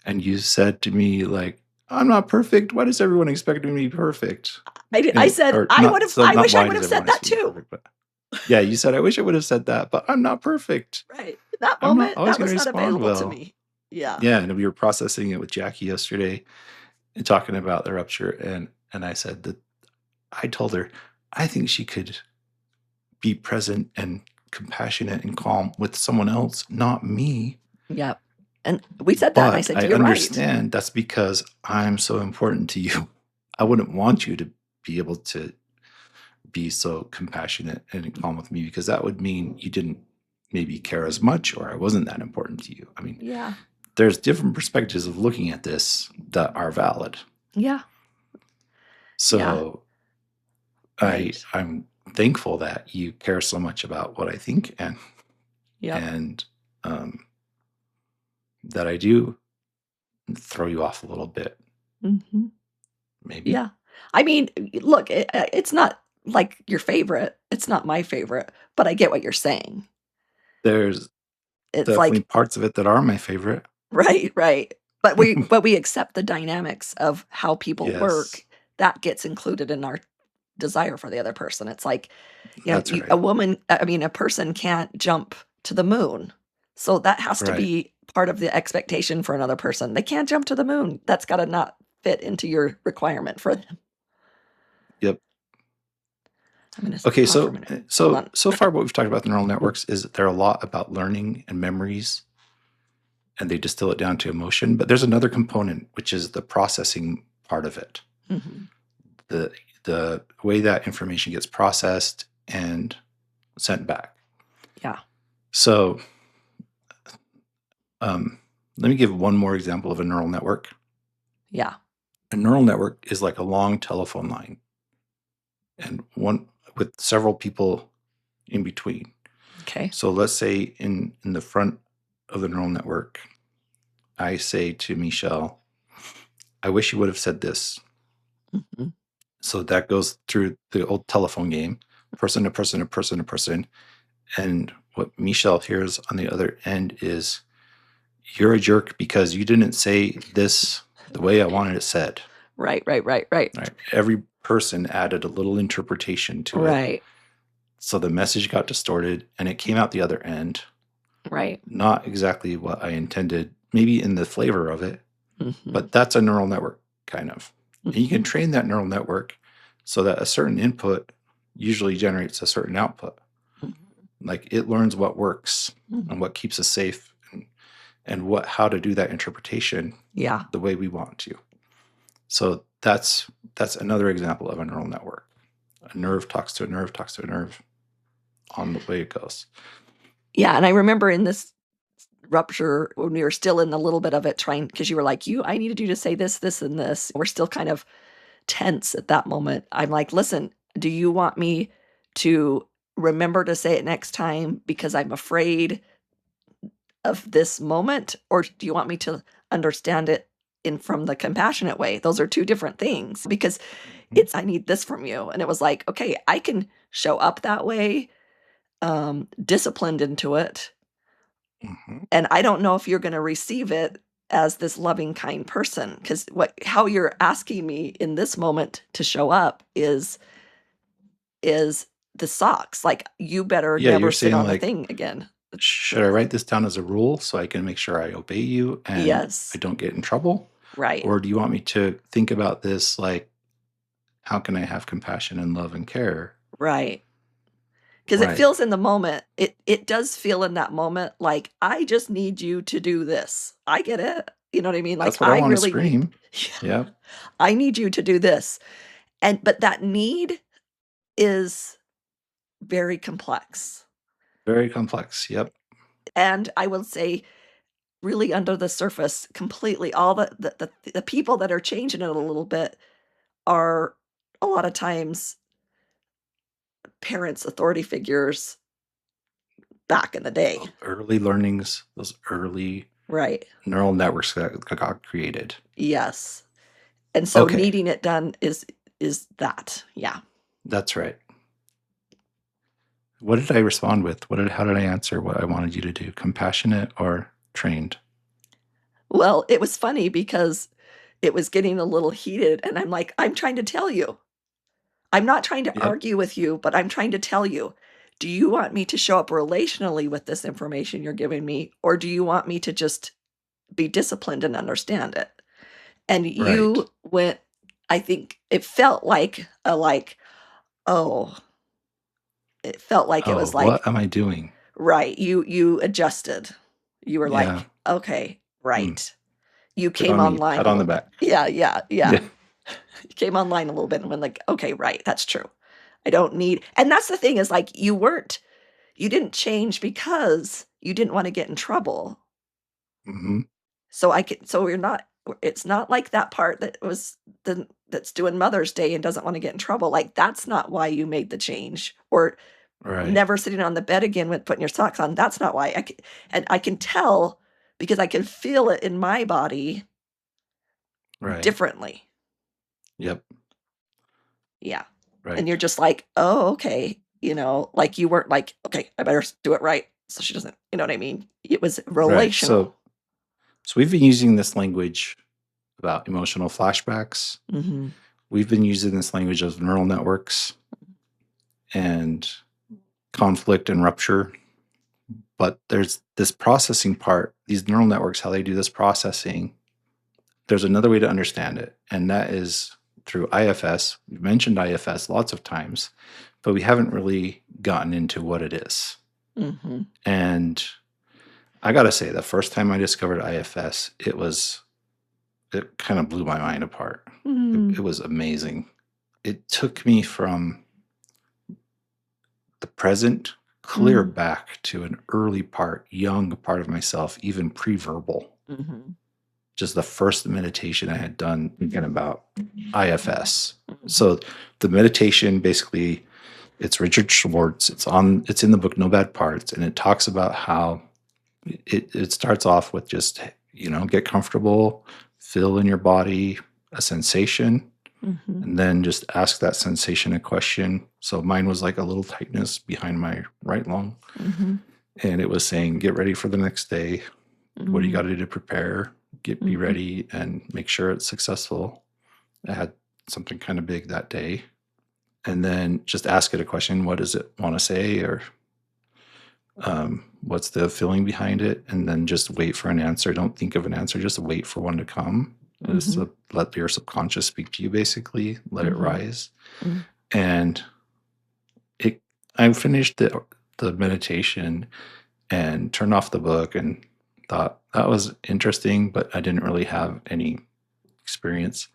And you said to me, like, I'm not perfect. Why does everyone expect me to be perfect? I did. I said Or not, so I not wish I why would does have said everyone that expect me to be too. perfect, but yeah, you said, I wish I would have said that, but I'm not perfect. Right. In that I'm not moment, always that going was to not respond available to well. me. Yeah. Yeah, and we were processing it with Jackie yesterday and talking about the rupture, and I said that I told her I think she could be present and compassionate and calm with someone else, not me. Yep. And we said that, and I But said, I "You're right." understand that's because I'm so important to you. I wouldn't want you to be able to be so compassionate and calm with me because that would mean you didn't maybe care as much or I wasn't that important to you. I mean, Yeah. there's different perspectives of looking at this that are valid. Yeah. So Right. I'm thankful that you care so much about what I think, and that I do throw you off a little bit, Mhm. maybe. Yeah. I mean, look, it's not like your favorite. It's not my favorite, but I get what you're saying. There's It's definitely like parts of it that are my favorite. right, right. But we accept the dynamics of how people Yes, work. That gets included in our desire for the other person. It's like, that's a right. woman, I mean, a person can't jump to the moon. So that has to Right. be part of the expectation for another person. They can't jump to the moon. That's got to not fit into your requirement for them. Yep. I'm going to Okay, pause for a minute. Hold on. so far what we've talked about the neural networks is that they're a lot about learning and memories, and they distill it down to emotion. But there's another component, which is the processing part of it. Mhm. The way that information gets processed and sent back. Yeah. So let me give one more example of a neural network. Yeah. A neural network is like a long telephone line, and one with several people in between. Okay. So let's say in the front of the neural network, I say to Michelle, I wish you would have said this. Mhm. So that goes through the old telephone game, person to person to person to person. And what Michelle hears on the other end is, you're a jerk because you didn't say this the way I wanted it said. Right. Right? Every person added a little interpretation to it. Right. So the message got distorted and it came out the other end. Right. Not exactly what I intended, maybe in the flavor of it, Mhm. but that's a neural network, kind of. And you can Mhm. train that neural network so that a certain input usually generates a certain output. Mhm. Like it learns what works Mhm. and what keeps us safe, and how to do that interpretation Yeah. the way we want to. So that's another example of a neural network. A nerve talks to a nerve talks to a nerve on the way it goes. Yeah, and I remember in this rupture when we were still in a little bit of it trying because you were like, I needed you to say this, this, and this. We're still kind of tense at that moment. I'm like, listen, do you want me to remember to say it next time because I'm afraid of this moment? Or do you want me to understand it in from the compassionate way? Those are two different things because I need this from you. And it was like, okay, I can show up that way, disciplined into it. Mm-hmm. And I don't know if you're gonna receive it as this loving, kind person, because how you're asking me in this moment to show up is the socks, like, "You better Yeah, never you're sit saying on the like, thing again." should I write this down as a rule so I can make sure I obey you and I Yes, don't get in trouble? right, Or do you want me to think about this like, how can I have compassion and love and care? right. Because it Right. feels in the moment it does feel in that moment like, "I just need you to do this." I get it, you know what I mean? Like, That's what I I want to really need scream. yeah, Yeah. I need you to do this, but that need is very complex. Very complex. Yep. And I will say, really under the surface, completely, all the people that are changing it a little bit are a lot of times parents, authority figures back in the day. Those early learnings, those early Right. neural networks that got created. Yes. And so Okay. needing it done is that. Yeah. That's right. What did I respond with? How did I answer what I wanted you to do? Compassionate or trained? Well, it was funny because it was getting a little heated and I'm like, "I'm trying to tell you. I'm not trying to Yep. argue with you, but I'm trying to tell you, do you want me to show up relationally with this information you're giving me, or do you want me to just be disciplined and understand it?" And Right. you went I think it felt like oh, it felt like it Oh, was what like, am I doing? right, you adjusted. You were Yeah. like, "Okay, Mm. right." You Good came on me. online Pat a on the little bit. back. Yeah, yeah, yeah. Yeah. You came online a little bit and went like, "Okay, right, that's true. I don't need." And that's the thing is, like, you didn't change because you didn't wanna get in trouble. Hmm. So it's not like that part that's doing Mother's Day and doesn't want to get in trouble. Like, that's not why you made the change, or Right. never sitting on the bed again with putting your socks on. That's not why. And I can tell because I can feel it in my body Right. differently. Yep. Yeah. And Right. you're just like, "Oh, okay." Like you weren't like, "Okay, I better do it right so she doesn't," you know what I mean? It was Right. relational. So we've been using this language about emotional flashbacks. Mhm. We've been using this language of neural networks and conflict and rupture. But there's this processing part, these neural networks, how they do this processing. There's another way to understand it, and that is through IFS. We've mentioned IFS lots of times, but we haven't really gotten into what it is. Mhm. And I got to say, the first time I discovered IFS, it kind of blew my mind apart. Mm. It was amazing. It took me from the present clear Mm. back to an early part, young part of myself, even pre-verbal. Mhm. Just the first meditation I had done thinking about IFS. Mhm. So the meditation basically, it's Richard Schwartz. It's in the book No Bad Parts, and it talks about how it starts off with just, get comfortable, feel in your body a sensation, Mhm. and then just ask that sensation a question. So mine was like a little tightness behind my right lung, Mhm. and it was saying, get ready for the next day. What do you got to do to prepare? Be Mhm. ready and make sure it's successful. I had something kind of big that day. And then just ask it a question. What does it want to say? Or what's the feeling behind it? And then just wait for an answer. Don't think of an answer. Just wait for one to come. Just Mhm. let your subconscious speak to you, basically. Let it Mhm. rise. Mm. And I finished the meditation and turned off the book and thought that was interesting, but I didn't really have any experience.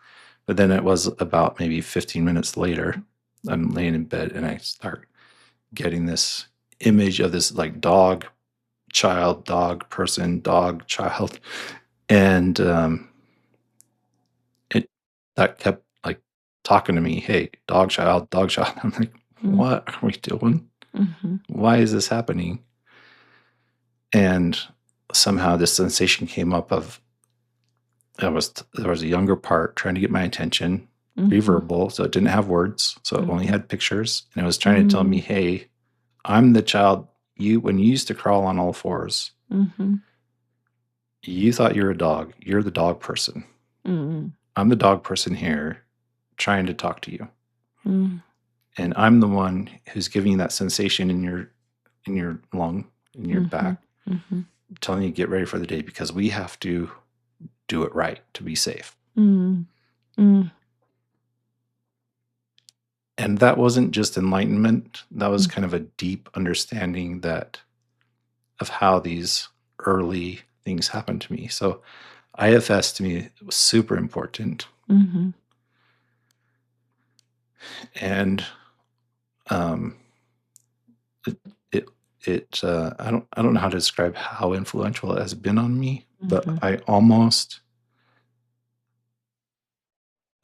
But then it was about maybe 15 minutes later, I'm laying in bed and I start getting this image of this like dog, child, dog, person, dog, child. And it that kept like talking to me, hey, dog, child, dog, child. I'm like, Mm. what are we doing? Mhm. Why is this happening? And somehow this sensation came up of there was a younger part trying to get my attention, Mhm. pre-verbal, so it didn't have words, so it only Mhm. had pictures, and it was trying to tell me, Mm. "Hey, I'm the child when you used to crawl on all fours, Mhm. you thought you're a dog. You're the dog person. Mm. I'm the dog person here trying to talk to you. Mm. And I'm the one who's giving you that sensation in your lung, in your Mhm. back, Mhm. telling you to get ready for the day because we have to do it right to be safe." Mm. Mm. And that wasn't just enlightenment, that was Mm. kind of a deep understanding that of how these early things happened to me. So IFS to me was super important. Mhm. And um it it, I don't know how to describe how influential it has been on me, but Mhm. I almost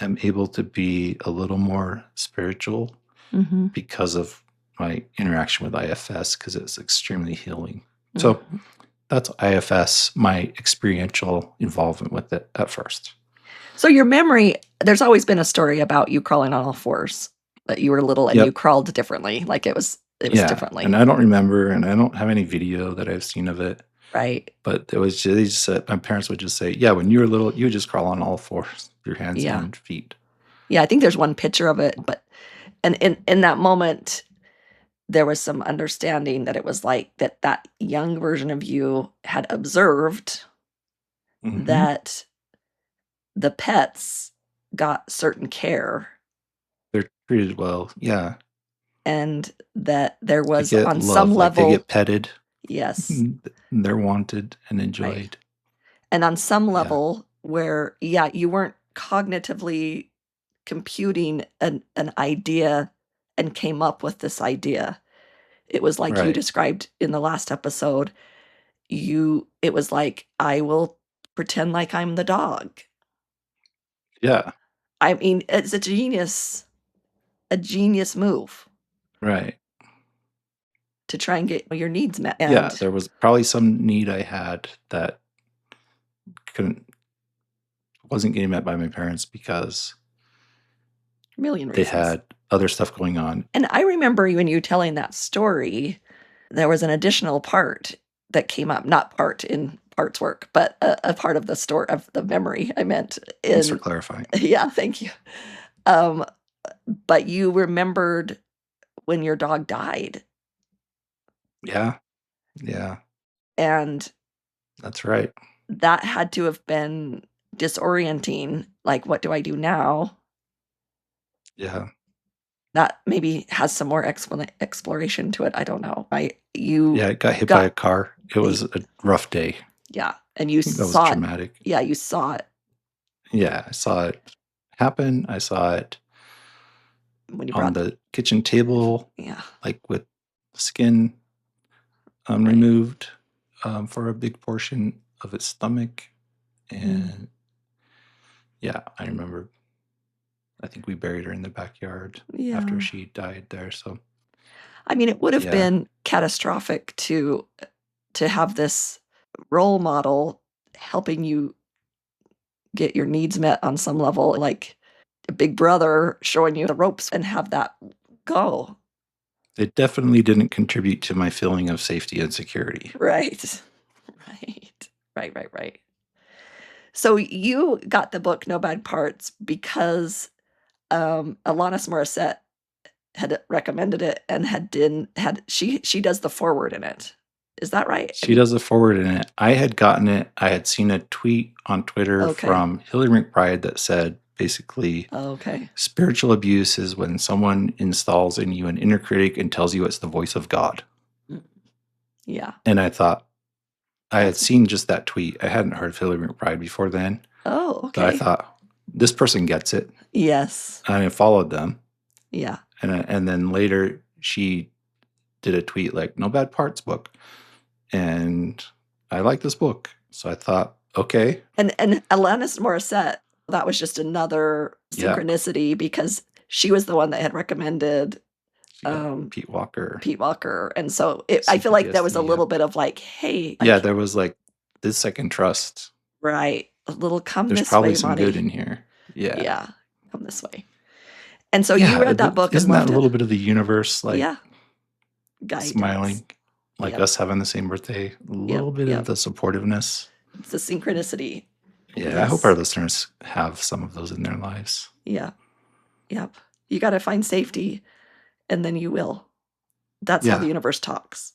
am able to be a little more spiritual Mhm. because of my interaction with IFS because it's extremely healing. So Mhm. that's IFS, my experiential involvement with it at first. So your memory, there's always been a story about you crawling on all fours, that you were little and you Yep. crawled differently, like it was Yeah. And differently, I don't remember, and I don't have any video that I've seen of it, right? but it was just, they just said, my parents would just say, yeah, when you were little, you would just crawl on all fours, your hands Yeah. and feet. Yeah, I think there's one picture of it, but and in that moment, there was some understanding that it was like that young version of you had observed Hmm. that the pets got certain care They're treated well. Yeah. and that there They was get on some love, like they level. get petted. Yes, They're wanted and right. enjoyed. And on some Yeah. level where, yeah, you weren't cognitively computing an idea and came up with this idea. It was like you Right. described in the last episode, it was like, "I will pretend like I'm the dog. Yeah. I mean, it's a genius move Right. to try and get your needs met. Yeah, And there was probably some need I had that wasn't getting met by my parents because a million they reasons. had other stuff going on. And I remember when you telling that story, there was an additional part that came up, not part in parts work, but a part of the story of the memory I meant Thanks for in. clarifying. Yeah, thank you. But you remembered when your dog died. Yeah. Yeah. And That's right. that had to have been disorienting. Like, what do I do now? Yeah. That maybe has some more exploration to it. I don't know. Yeah, I got hit by a car. It was a rough day. Yeah, and you That was saw it. traumatic. Yeah, you saw it Yeah, I saw it happen. I saw it when you on brought the kitchen table, yeah. like with skin Right. removed for a big portion of its stomach. And yeah, I remember. I think we buried her in the backyard after she died there. So, I mean, it would have yeah. been catastrophic to have this role model helping you get your needs met on some level, like a big brother showing you the ropes, and have that go. It definitely didn't contribute to my feeling of safety and security. Right. Right. So you got the book No Bad Parts because Alanis Morissette had recommended it and she does the foreword in it. Is that right? She does a forward in it. I had gotten it. I had seen a tweet on Twitter from Hillary McBride that said basically, spiritual abuse is when someone installs in you an inner critic and tells you it's the voice of God. Yeah. And I thought, I had seen just that tweet. I hadn't heard of Hillary McBride before then. Oh, okay. But I thought, this person gets it. Yes. And I followed them. Yeah. And then later she did a tweet like, No Bad Parts book. And I like this book. So I thought, okay. And Alanis Morissette, that was just another synchronicity because she was the one that had recommended Pete Walker. And so I feel like there was a little bit of like, hey. Yeah, there was like this I can trust. Right. A little come There's this way, probably some Monty. good in here. Yeah. Yeah. Come this way. And so you read that book. Isn't that a little bit of the universe like smiling? Like us having the same birthday? A little bit of the supportiveness. It's the synchronicity. Yeah, yes. I hope our listeners have some of those in their lives. Yeah. Yep. You got to find safety, and then you will. That's how the universe talks.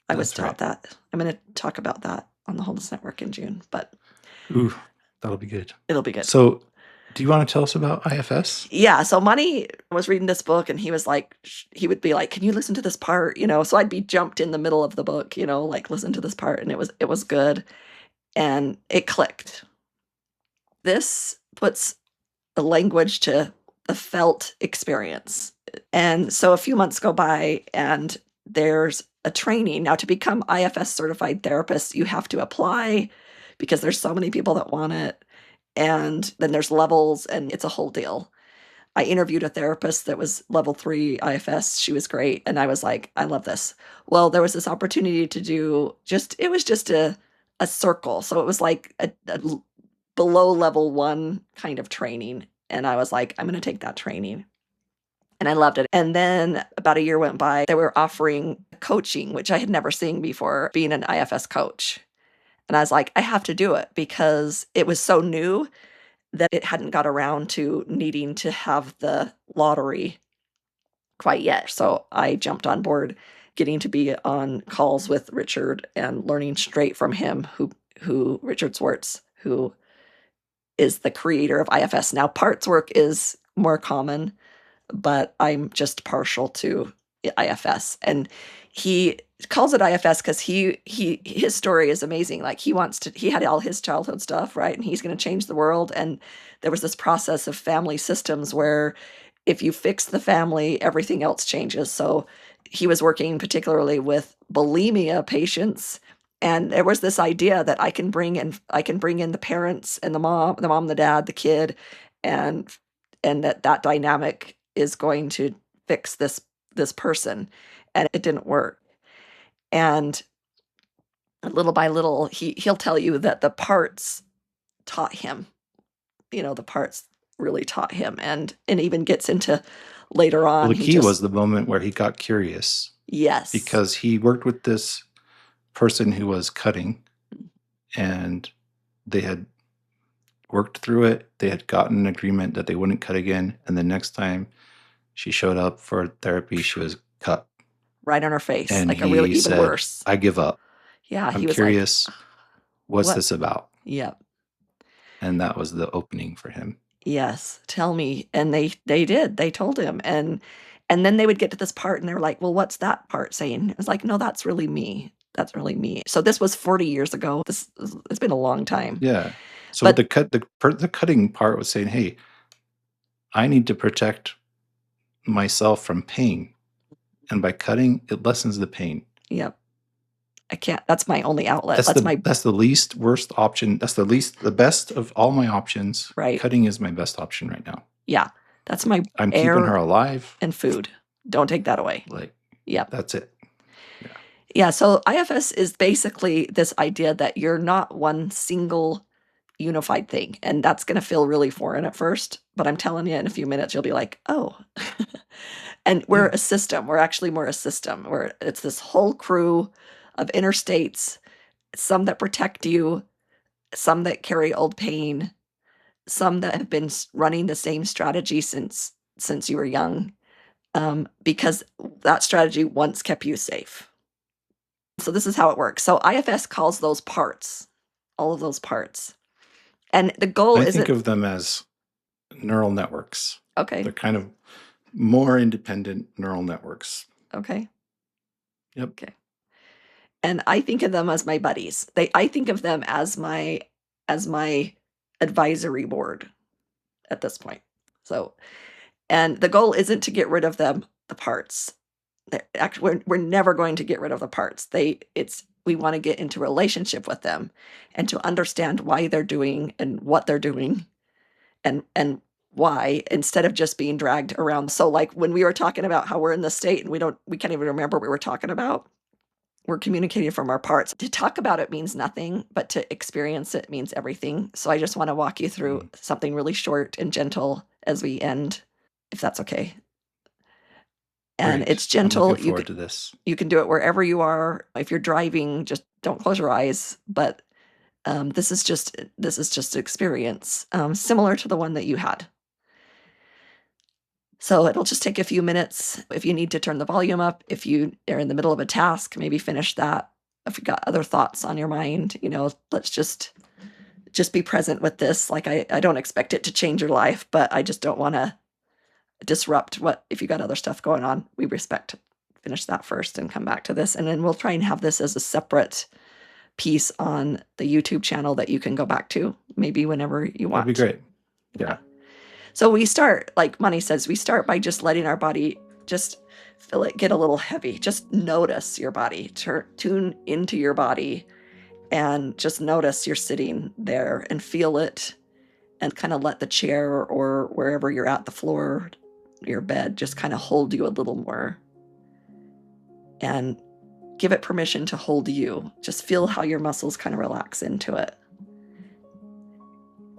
I was taught that. I'm going to talk about that on the Wholeness Network in June. But ooh, that'll be good. It'll be good. So, do you want to tell us about IFS? Yeah. So Monty was reading this book and he was like, he would be like, can you listen to this part? So I'd be jumped in the middle of the book, like listen to this part. And it was good. And it clicked. This puts the language to the felt experience. And so a few months go by and there's a training. Now to become IFS certified therapist, you have to apply because there's so many people that want it. And then there's levels and it's a whole deal. I interviewed a therapist that was level 3 IFS. She was great. And I was like, I love this. Well, there was this opportunity to do it was just a circle. So it was like a below level 1 kind of training. And I was like, I'm going to take that training. And I loved it. And then about a year went by, they were offering coaching, which I had never seen before, being an IFS coach. And I was like, I have to do it because it was so new that it hadn't got around to needing to have the lottery quite yet. So I jumped on board, getting to be on calls with Richard and learning straight from him, who Richard Schwartz, who is the creator of IFS. Now, parts work is more common, but I'm just partial to IFS. And he calls it IFS because his story is amazing. Like he had all his childhood stuff, right? And he's going to change the world. And there was this process of family systems where if you fix the family, everything else changes. So he was working particularly with bulimia patients And there was this idea that I can bring in the parents and the mom, the dad, the kid, and that dynamic is going to fix this person. And it didn't work. And little by little, he'll tell you that the parts taught him. The parts really taught him, and even gets into later on. Well, the key was the moment where he got curious. Yes. Because he worked with this person who was cutting, and they had worked through it. They had gotten an agreement that they wouldn't cut again. And the next time she showed up for therapy, she was cut. Right on her face. And like a really even worse. I give up. Yeah. I'm curious. Like, what's this about? Yep. And that was the opening for him. Yes. Tell me. And they did. They told him. And then they would get to this part and they're like, well, what's that part saying? It was like, no, that's really me. That's really me. So this was 40 years ago. It's been a long time. Yeah. So the cutting part was saying, hey, I need to protect myself from pain. And by cutting, it lessens the pain. Yep. I can't. That's my only outlet. That's the least worst option. That's the best of all my options. Right. Cutting is my best option right now. Yeah. That's my I'm keeping her alive. And food. Don't take that away. Yeah. That's it. Yeah. So IFS is basically this idea that you're not one single unified thing. And that's going to feel really foreign at first. But I'm telling you, in a few minutes, you'll be like, oh. And we're a system. We're actually more a system where it's this whole crew of interstates, some that protect you, some that carry old pain, some that have been running the same strategy since you were young, because that strategy once kept you safe. So this is how it works. So IFS calls those parts, all of those parts. And the goal is... I think of them as neural networks. Okay. They're kind of more independent neural networks. Okay. Yep. Okay. And I think of them as my buddies. I think of them as my advisory board at this point. So, and the goal isn't to get rid of them, the parts. Actually, we're never going to get rid of the parts. We want to get into relationship with them and to understand why they're doing and what they're doing and why, instead of just being dragged around. So like when we were talking about how we're in the state and we can't even remember what we were talking about, we're communicating from our parts. To talk about it means nothing, but to experience it means everything. So I just want to walk you through something really short and gentle as we end, if that's okay. And it's gentle. I'm looking forward to this. You can do it wherever you are. If you're driving, just don't close your eyes. But this is just experience, similar to the one that you had. So it'll just take a few minutes. If you need to turn the volume up, if you are in the middle of a task, maybe finish that. If you've got other thoughts on your mind, let's just be present with this. Like I don't expect it to change your life, but I just don't want to disrupt if you got other stuff going on. We respect. Finish that first and come back to this. And then we'll try and have this as a separate piece on the YouTube channel that you can go back to maybe whenever you want. That'd be great. Yeah. So we start, like Monty says, we start by just letting our body just feel it get a little heavy. Just notice your body, tune into your body, and just notice you're sitting there and feel it, and kind of let the chair or wherever you're at, the floor, your bed, just kind of hold you a little more. And give it permission to hold you. Just feel how your muscles kind of relax into it.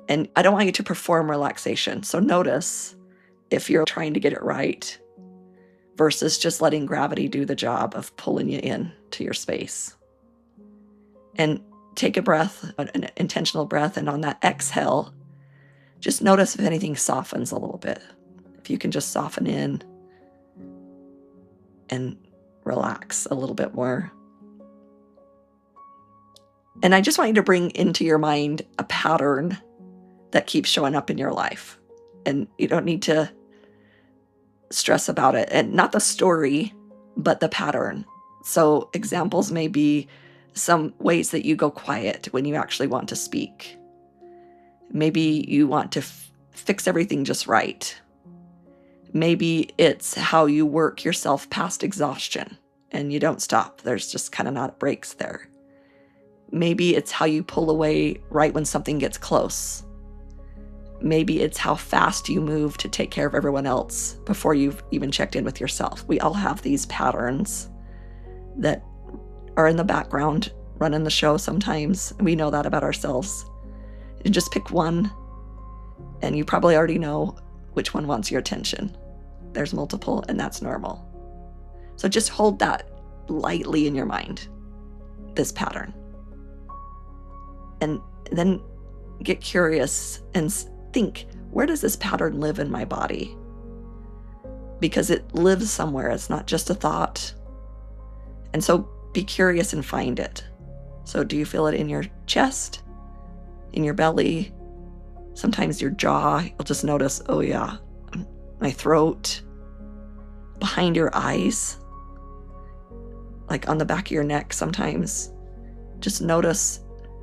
And I don't want you to perform relaxation. So notice if you're trying to get it right versus just letting gravity do the job of pulling you in to your space. And take a breath, an intentional breath. And on that exhale, just notice if anything softens a little bit. If you can just soften in and relax a little bit more. And I just want you to bring into your mind a pattern that keeps showing up in your life. And you don't need to stress about it. And not the story, but the pattern. So examples may be some ways that you go quiet when you actually want to speak. Maybe you want to fix everything just right. Maybe it's how you work yourself past exhaustion and you don't stop. There's just kind of not breaks there. Maybe it's how you pull away right when something gets close. Maybe it's how fast you move to take care of everyone else before you've even checked in with yourself. We all have these patterns that are in the background, running the show sometimes. We know that about ourselves. You just pick one, and you probably already know which one wants your attention. There's multiple, and that's normal. So just hold that lightly in your mind, this pattern. And then get curious and think, where does this pattern live in my body? Because it lives somewhere. It's not just a thought. And so be curious and find it. So do you feel it in your chest, in your belly, sometimes your jaw? You'll just notice, oh yeah, my throat, behind your eyes, like on the back of your neck sometimes. Just notice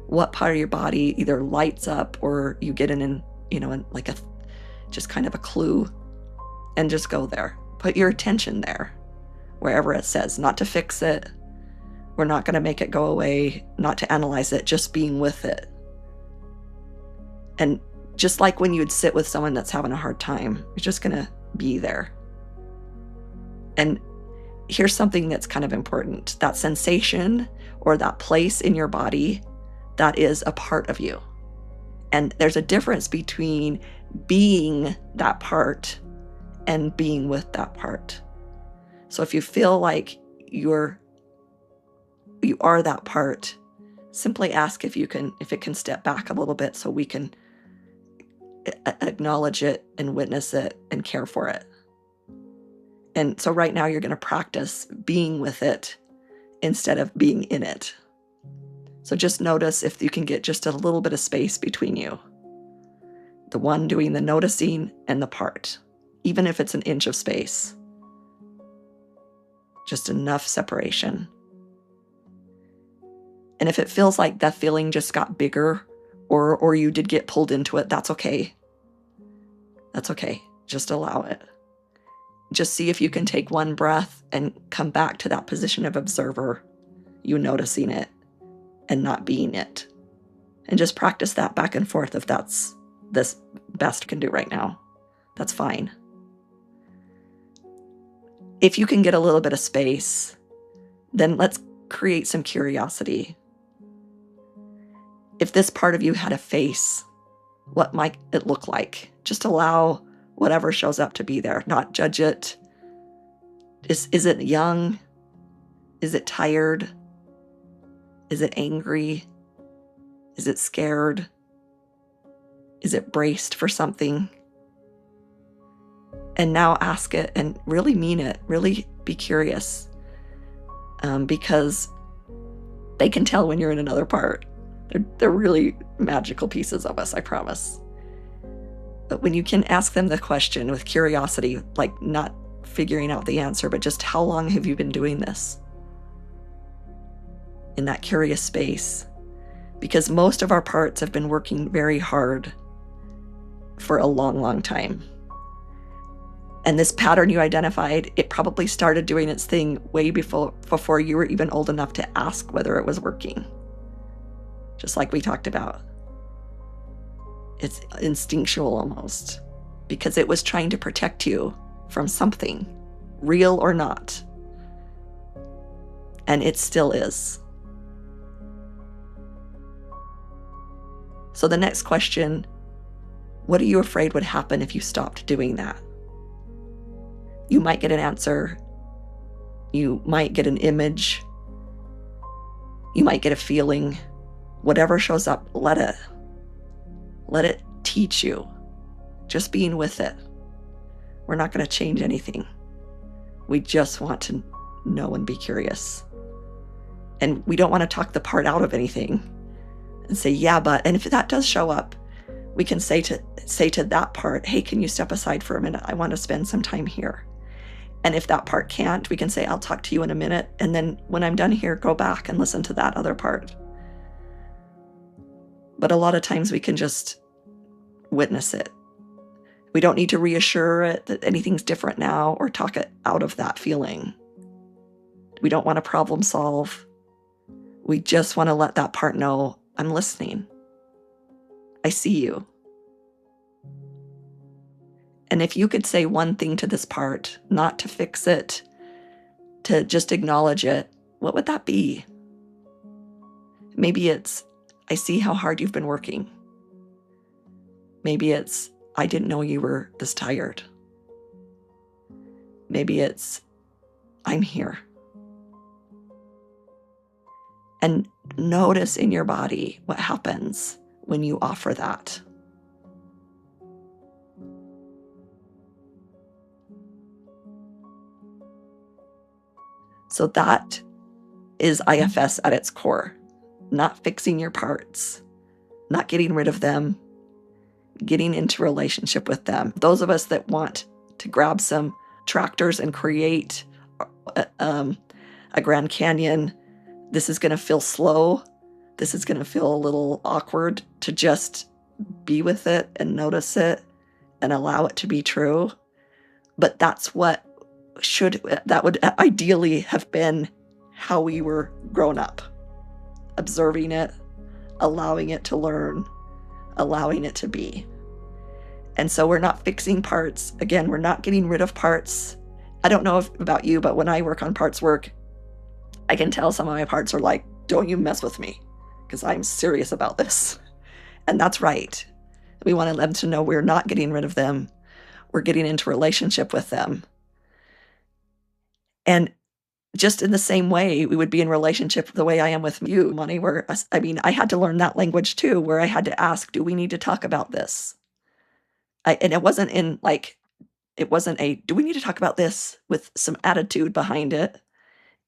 what part of your body either lights up or you get in like just kind of a clue, and just go there. Put your attention there, wherever it says, not to fix it. We're not going to make it go away, not to analyze it, just being with it. And just like when you'd sit with someone that's having a hard time, you're just going to be there. And here's something that's kind of important. That sensation or that place in your body, that is a part of you. And there's a difference between being that part and being with that part. So if you feel like you are that part, simply ask if it can step back a little bit so we can acknowledge it and witness it and care for it. And so right now you're going to practice being with it instead of being in it. So just notice if you can get just a little bit of space between you. The one doing the noticing and the part, even if it's an inch of space. Just enough separation. And if it feels like that feeling just got bigger or you did get pulled into it, that's okay. That's okay. Just allow it. Just see if you can take one breath and come back to that position of observer, you noticing it and not being it. And just practice that back and forth if that's the best you can do right now. That's fine. If you can get a little bit of space, then let's create some curiosity. If this part of you had a face, what might it look like? Just allow whatever shows up to be there, not judge it. Is it young? Is it tired? Is it angry? Is it scared? Is it braced for something? And now ask it and really mean it. Really be curious. Because they can tell when you're in another part. They're really magical pieces of us, I promise. But when you can ask them the question with curiosity, like not figuring out the answer, but just how long have you been doing this? In that curious space. Because most of our parts have been working very hard for a long, long time. And this pattern you identified, it probably started doing its thing way before you were even old enough to ask whether it was working. Just like we talked about. It's instinctual almost, because it was trying to protect you from something, real or not. And it still is. So the next question, what are you afraid would happen if you stopped doing that? You might get an answer. You might get an image. You might get a feeling. Whatever shows up, let it teach you. Just being with it. We're not going to change anything. We just want to know and be curious. And we don't want to talk the part out of anything and say, yeah, but, and if that does show up, we can say to that part, hey, can you step aside for a minute? I want to spend some time here. And if that part can't, we can say, I'll talk to you in a minute. And then when I'm done here, go back and listen to that other part. But a lot of times we can just witness it. We don't need to reassure it that anything's different now or talk it out of that feeling. We don't want to problem solve. We just want to let that part know, I'm listening. I see you. And if you could say one thing to this part, not to fix it, to just acknowledge it, what would that be? Maybe it's, I see how hard you've been working. Maybe it's, I didn't know you were this tired. Maybe it's, I'm here. And notice in your body what happens when you offer that. So that is IFS at its core. Not fixing your parts, not getting rid of them, getting into relationship with them. Those of us that want to grab some tractors and create a Grand Canyon, this is going to feel slow. This is going to feel a little awkward to just be with it and notice it and allow it to be true. But that's what that would ideally have been how we were grown up. Observing it, allowing it to learn, allowing it to be. And so we're not fixing parts. Again, we're not getting rid of parts. I don't know about you, but when I work on parts work, I can tell some of my parts are like, don't you mess with me, because I'm serious about this. And that's right. We want them to know we're not getting rid of them. We're getting into relationship with them. And just in the same way, we would be in relationship the way I am with you, Monty, where, I had to learn that language too, where I had to ask, do we need to talk about this? And it wasn't do we need to talk about this with some attitude behind it?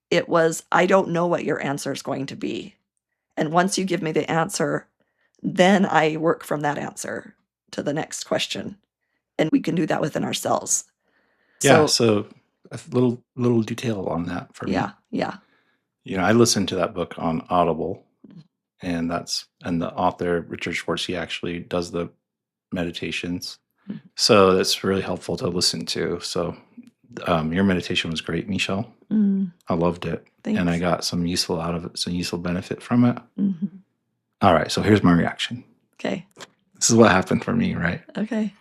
It was, I don't know what your answer is going to be. And once you give me the answer, then I work from that answer to the next question. And we can do that within ourselves. Yeah, so a little detail on that for me. Yeah. I listened to that book on Audible, and the author, Richard Schwartz, he actually does the meditations. Mm-hmm. So that's really helpful to listen to. So your meditation was great, Mechelle. Mm. I loved it. Thanks. And I got some useful out of it, some useful benefit from it. Mm-hmm. All right, so here's my reaction. Okay. This is what happened for me, right? Okay.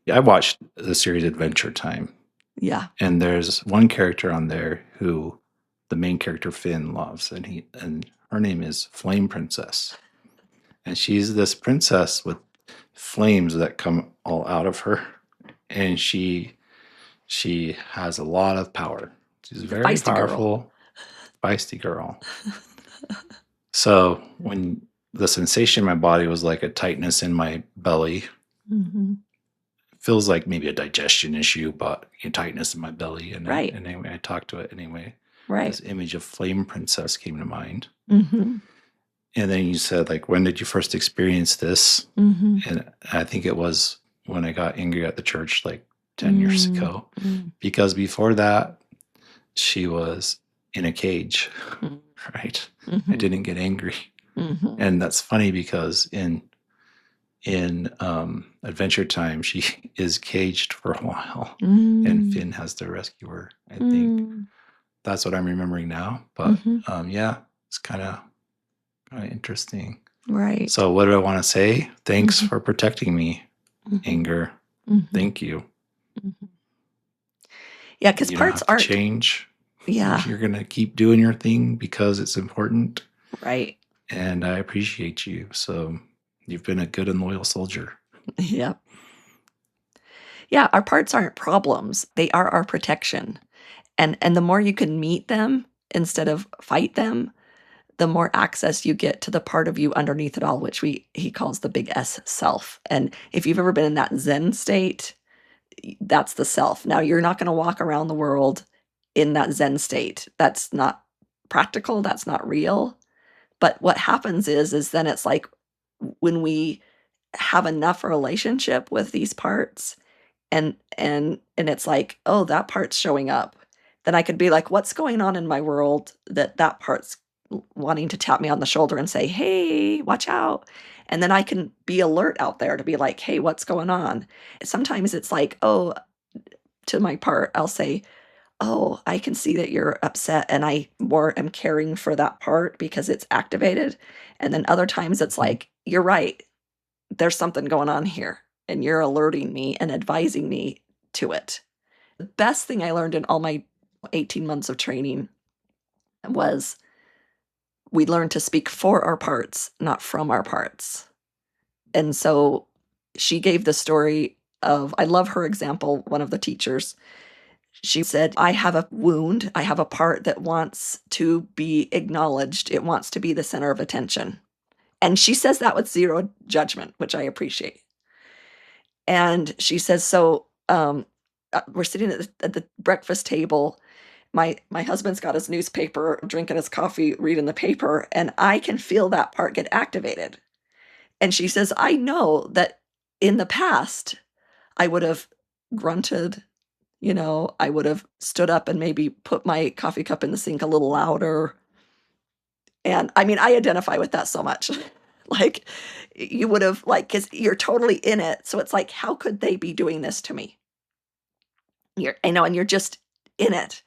Yeah, I watched the series Adventure Time. Yeah. And there's one character on there who the main character Finn loves, and her name is Flame Princess. And she's this princess with flames that come all out of her. And she has a lot of power. She's very feisty powerful, feisty girl. So when the sensation in my body was like a tightness in my belly, mm-hmm. Feels like maybe a digestion issue, but a tightness in my belly. And right. And anyway, I talked to it anyway. Right. This image of Flame Princess came to mind. Mm-hmm. And then you said, like, when did you first experience this? Mm-hmm. And I think it was when I got angry at the church, like 10 years ago. Mm-hmm. Because before that, she was in a cage, right? Mm-hmm. I didn't get angry. Mm-hmm. And that's funny because in Adventure Time, she is caged for a while, and Finn has to rescue her. I think that's what I'm remembering now. But yeah, it's kind of interesting. Right. So what do I want to say? Thanks for protecting me, anger. Thank you. Yeah, because parts aren't change. Yeah, you're gonna keep doing your thing because it's important. Right. And I appreciate you. So you've been a good and loyal soldier. Yeah. Yeah, our parts aren't problems. They are our protection. And the more you can meet them instead of fight them, the more access you get to the part of you underneath it all, which he calls the big S, self. And if you've ever been in that Zen state, that's the self. Now, you're not going to walk around the world in that Zen state. That's not practical. That's not real. But what happens is then it's like when we have enough relationship with these parts and it's like, oh, that part's showing up, then I could be like, what's going on in my world that part's wanting to tap me on the shoulder and say, hey, watch out. And then I can be alert out there to be like, hey, what's going on? Sometimes it's like, oh, to my part, I'll say, oh, I can see that you're upset, and I more am caring for that part because it's activated. And then other times it's Mhm. like, you're right, there's something going on here, and you're alerting me and advising me to it. The best thing I learned in all my 18 months of training was we learned to speak for our parts, not from our parts. And so she gave the story of, I love her example, one of the teachers. She said, I have a wound. I have a part that wants to be acknowledged. It wants to be the center of attention. And she says that with zero judgment, which I appreciate. And she says, so we're sitting at the breakfast table. My husband's got his newspaper, drinking his coffee, reading the paper, and I can feel that part get activated. And she says, I know that in the past, I would have grunted, I would have stood up and maybe put my coffee cup in the sink a little louder. And I mean, I identify with that so much. Like, you would have, like, because you're totally in it. So it's like, how could they be doing this to me? And you're just in it.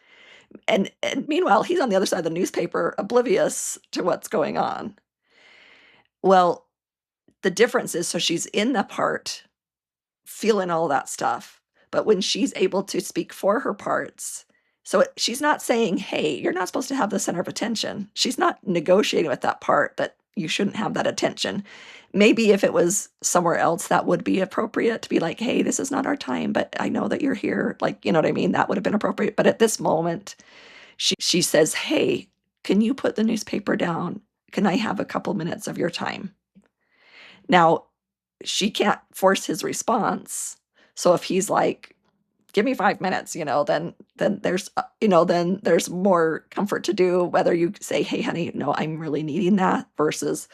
And meanwhile, he's on the other side of the newspaper, oblivious to what's going on. Well, the difference is, so she's in the part, feeling all that stuff, but when she's able to speak for her parts, so she's not saying, hey, you're not supposed to have the center of attention. She's not negotiating with that part that you shouldn't have that attention. Maybe if it was somewhere else, that would be appropriate to be like, hey, this is not our time, but I know that you're here. Like, you know what I mean? That would have been appropriate. But at this moment, she says, hey, can you put the newspaper down? Can I have a couple minutes of your time? Now, she can't force his response. So if he's like, give me 5 minutes, then there's more comfort to do, whether you say, hey, honey, no, I'm really needing that versus,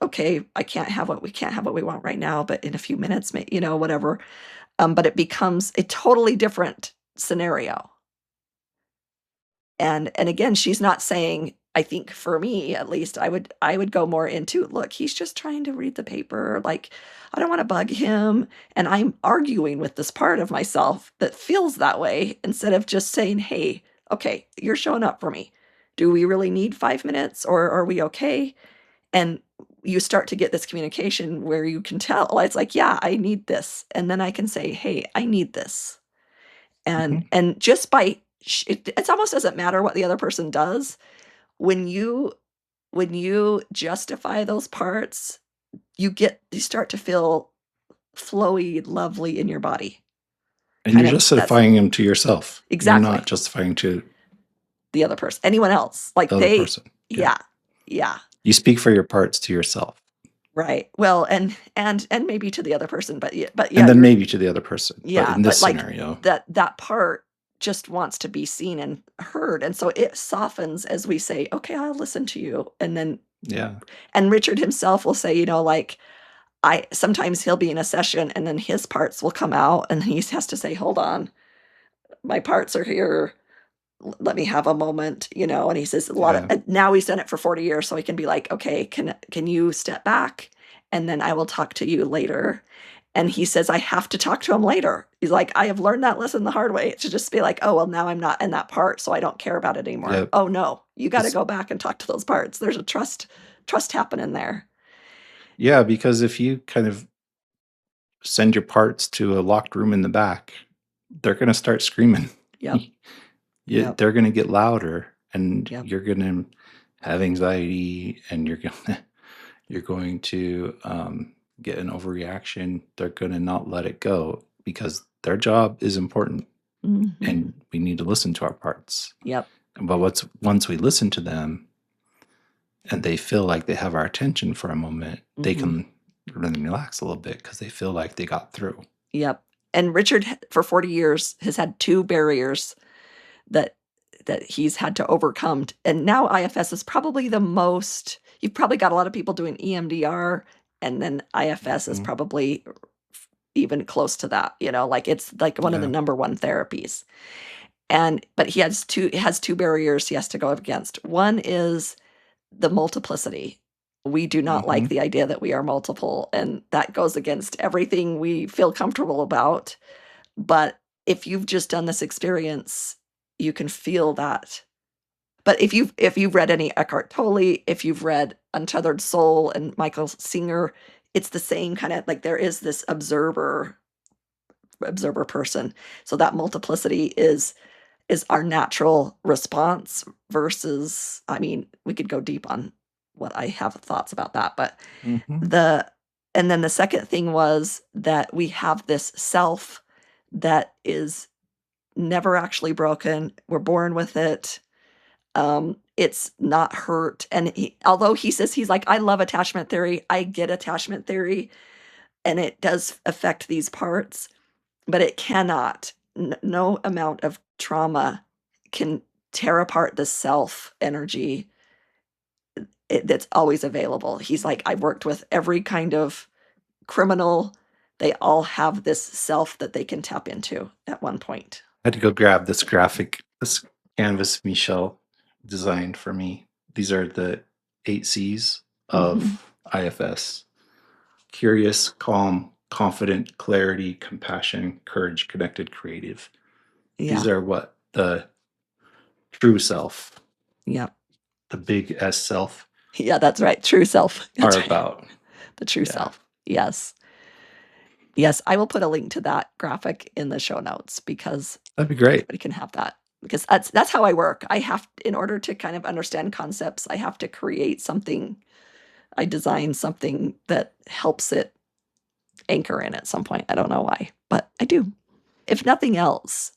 okay, we can't have what we want right now, but in a few minutes, whatever. But it becomes a totally different scenario. And again, she's not saying, I think for me at least, I would go more into, look, he's just trying to read the paper. Like, I don't want to bug him. And I'm arguing with this part of myself that feels that way instead of just saying, hey, okay, you're showing up for me. Do we really need 5 minutes, or are we okay? And you start to get this communication where you can tell, it's like, yeah, I need this. And then I can say, hey, I need this. And Mhm. and just by it almost doesn't matter what the other person does. When you justify those parts, you start to feel flowy, lovely in your body. And you're Kind of that's justifying them to yourself. You're not exactly justifying to the other person. Anyone else. Like the other person. Yeah. yeah, yeah, You speak for your parts to yourself, right. Well, and maybe to the other person, but and yeah, then maybe to the other person. But yeah, in this but like scenario, that part just wants to be seen and heard. And so it softens as we say, okay, I'll listen to you. yeah, And Richard himself will say, like, I sometimes he'll be in a session and then his parts will come out and he has to say, hold on, my parts are here. Let me have a moment, and he says a lot of, yeah, now he's done it for 40 years. So he can be like, okay, can you step back? And then I will talk to you later. And he says, I have to talk to him later. He's like, I have learned that lesson the hard way, to just be like, oh, well, now I'm not in that part, so I don't care about it anymore. yeah. Oh no, you got to It's, go back and talk to those parts. There's a trust happening there. yeah, because if you kind of send your parts to a locked room in the back, they're going to start screaming. Yep. Yep. They're going to get louder, and Yep. you're going to have anxiety, and you're going to get an overreaction. They're going to not let it go because their job is important, Mm-hmm. and we need to listen to our parts. Yep. But once we listen to them, and they feel like they have our attention for a moment, they Mm-hmm. can then relax a little bit because they feel like they got through. Yep. And Richard, for 40 years, has had two barriers that he's had to overcome. And now IFS is probably the most, you've probably got a lot of people doing EMDR, and then IFS is Mhm. probably even close to that, like it's like one of the Yeah. number one therapies. But he has two barriers he has to go up against. One is the multiplicity. We do not like Mhm. the idea that we are multiple, and that goes against everything we feel comfortable about. But if you've just done this experience, you can feel that. But if you've read any Eckhart Tolle, if you've read Untethered Soul and Michael Singer, it's the same kind of like there is this observer person. So that multiplicity is our natural response versus, I mean, we could go deep on what I have thoughts about that, but and then the second thing was that we have this self that is never actually broken. We're born with it. It's not hurt. And although he says he's like, I love attachment theory, I get attachment theory, and it does affect these parts, but it cannot. No amount of trauma can tear apart the self energy that's always available. He's like, I've worked with every kind of criminal. They all have this self that they can tap into at one point. I had to go grab this canvas Mechelle designed for me. These are the 8 C's of IFS. Curious, calm, confident, clarity, compassion, courage, connected, creative. Yeah. These are what the true self. Yep. The big S self. Yeah, that's right. True self. That's are right. about. The true self. Yes. Yes, I will put a link to that graphic in the show notes because that'd be great. Everybody can have that. Because that's how I work. I have, in order to kind of understand concepts, I have to create something. I design something that helps it anchor in at some point. I don't know why, but I do. If nothing else,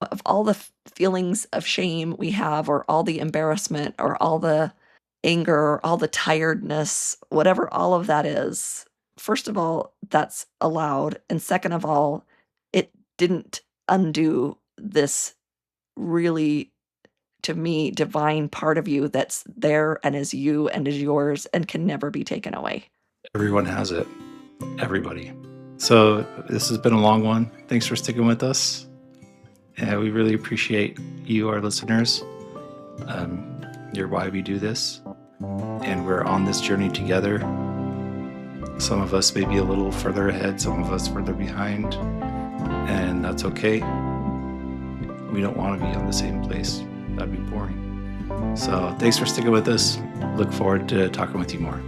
of all the feelings of shame we have, or all the embarrassment, or all the anger, or all the tiredness, whatever all of that is, first of all, that's allowed. And second of all, it didn't undo this really, to me, divine part of you that's there and is you and is yours and can never be taken away. Everyone has it. Everybody. So this has been a long one. Thanks for sticking with us. And we really appreciate you, our listeners. You're why we do this. And we're on this journey together. Some of us may be a little further ahead, some of us further behind. And that's okay. We don't want to be on the same place. That'd be boring. So thanks for sticking with us. Look forward to talking with you more.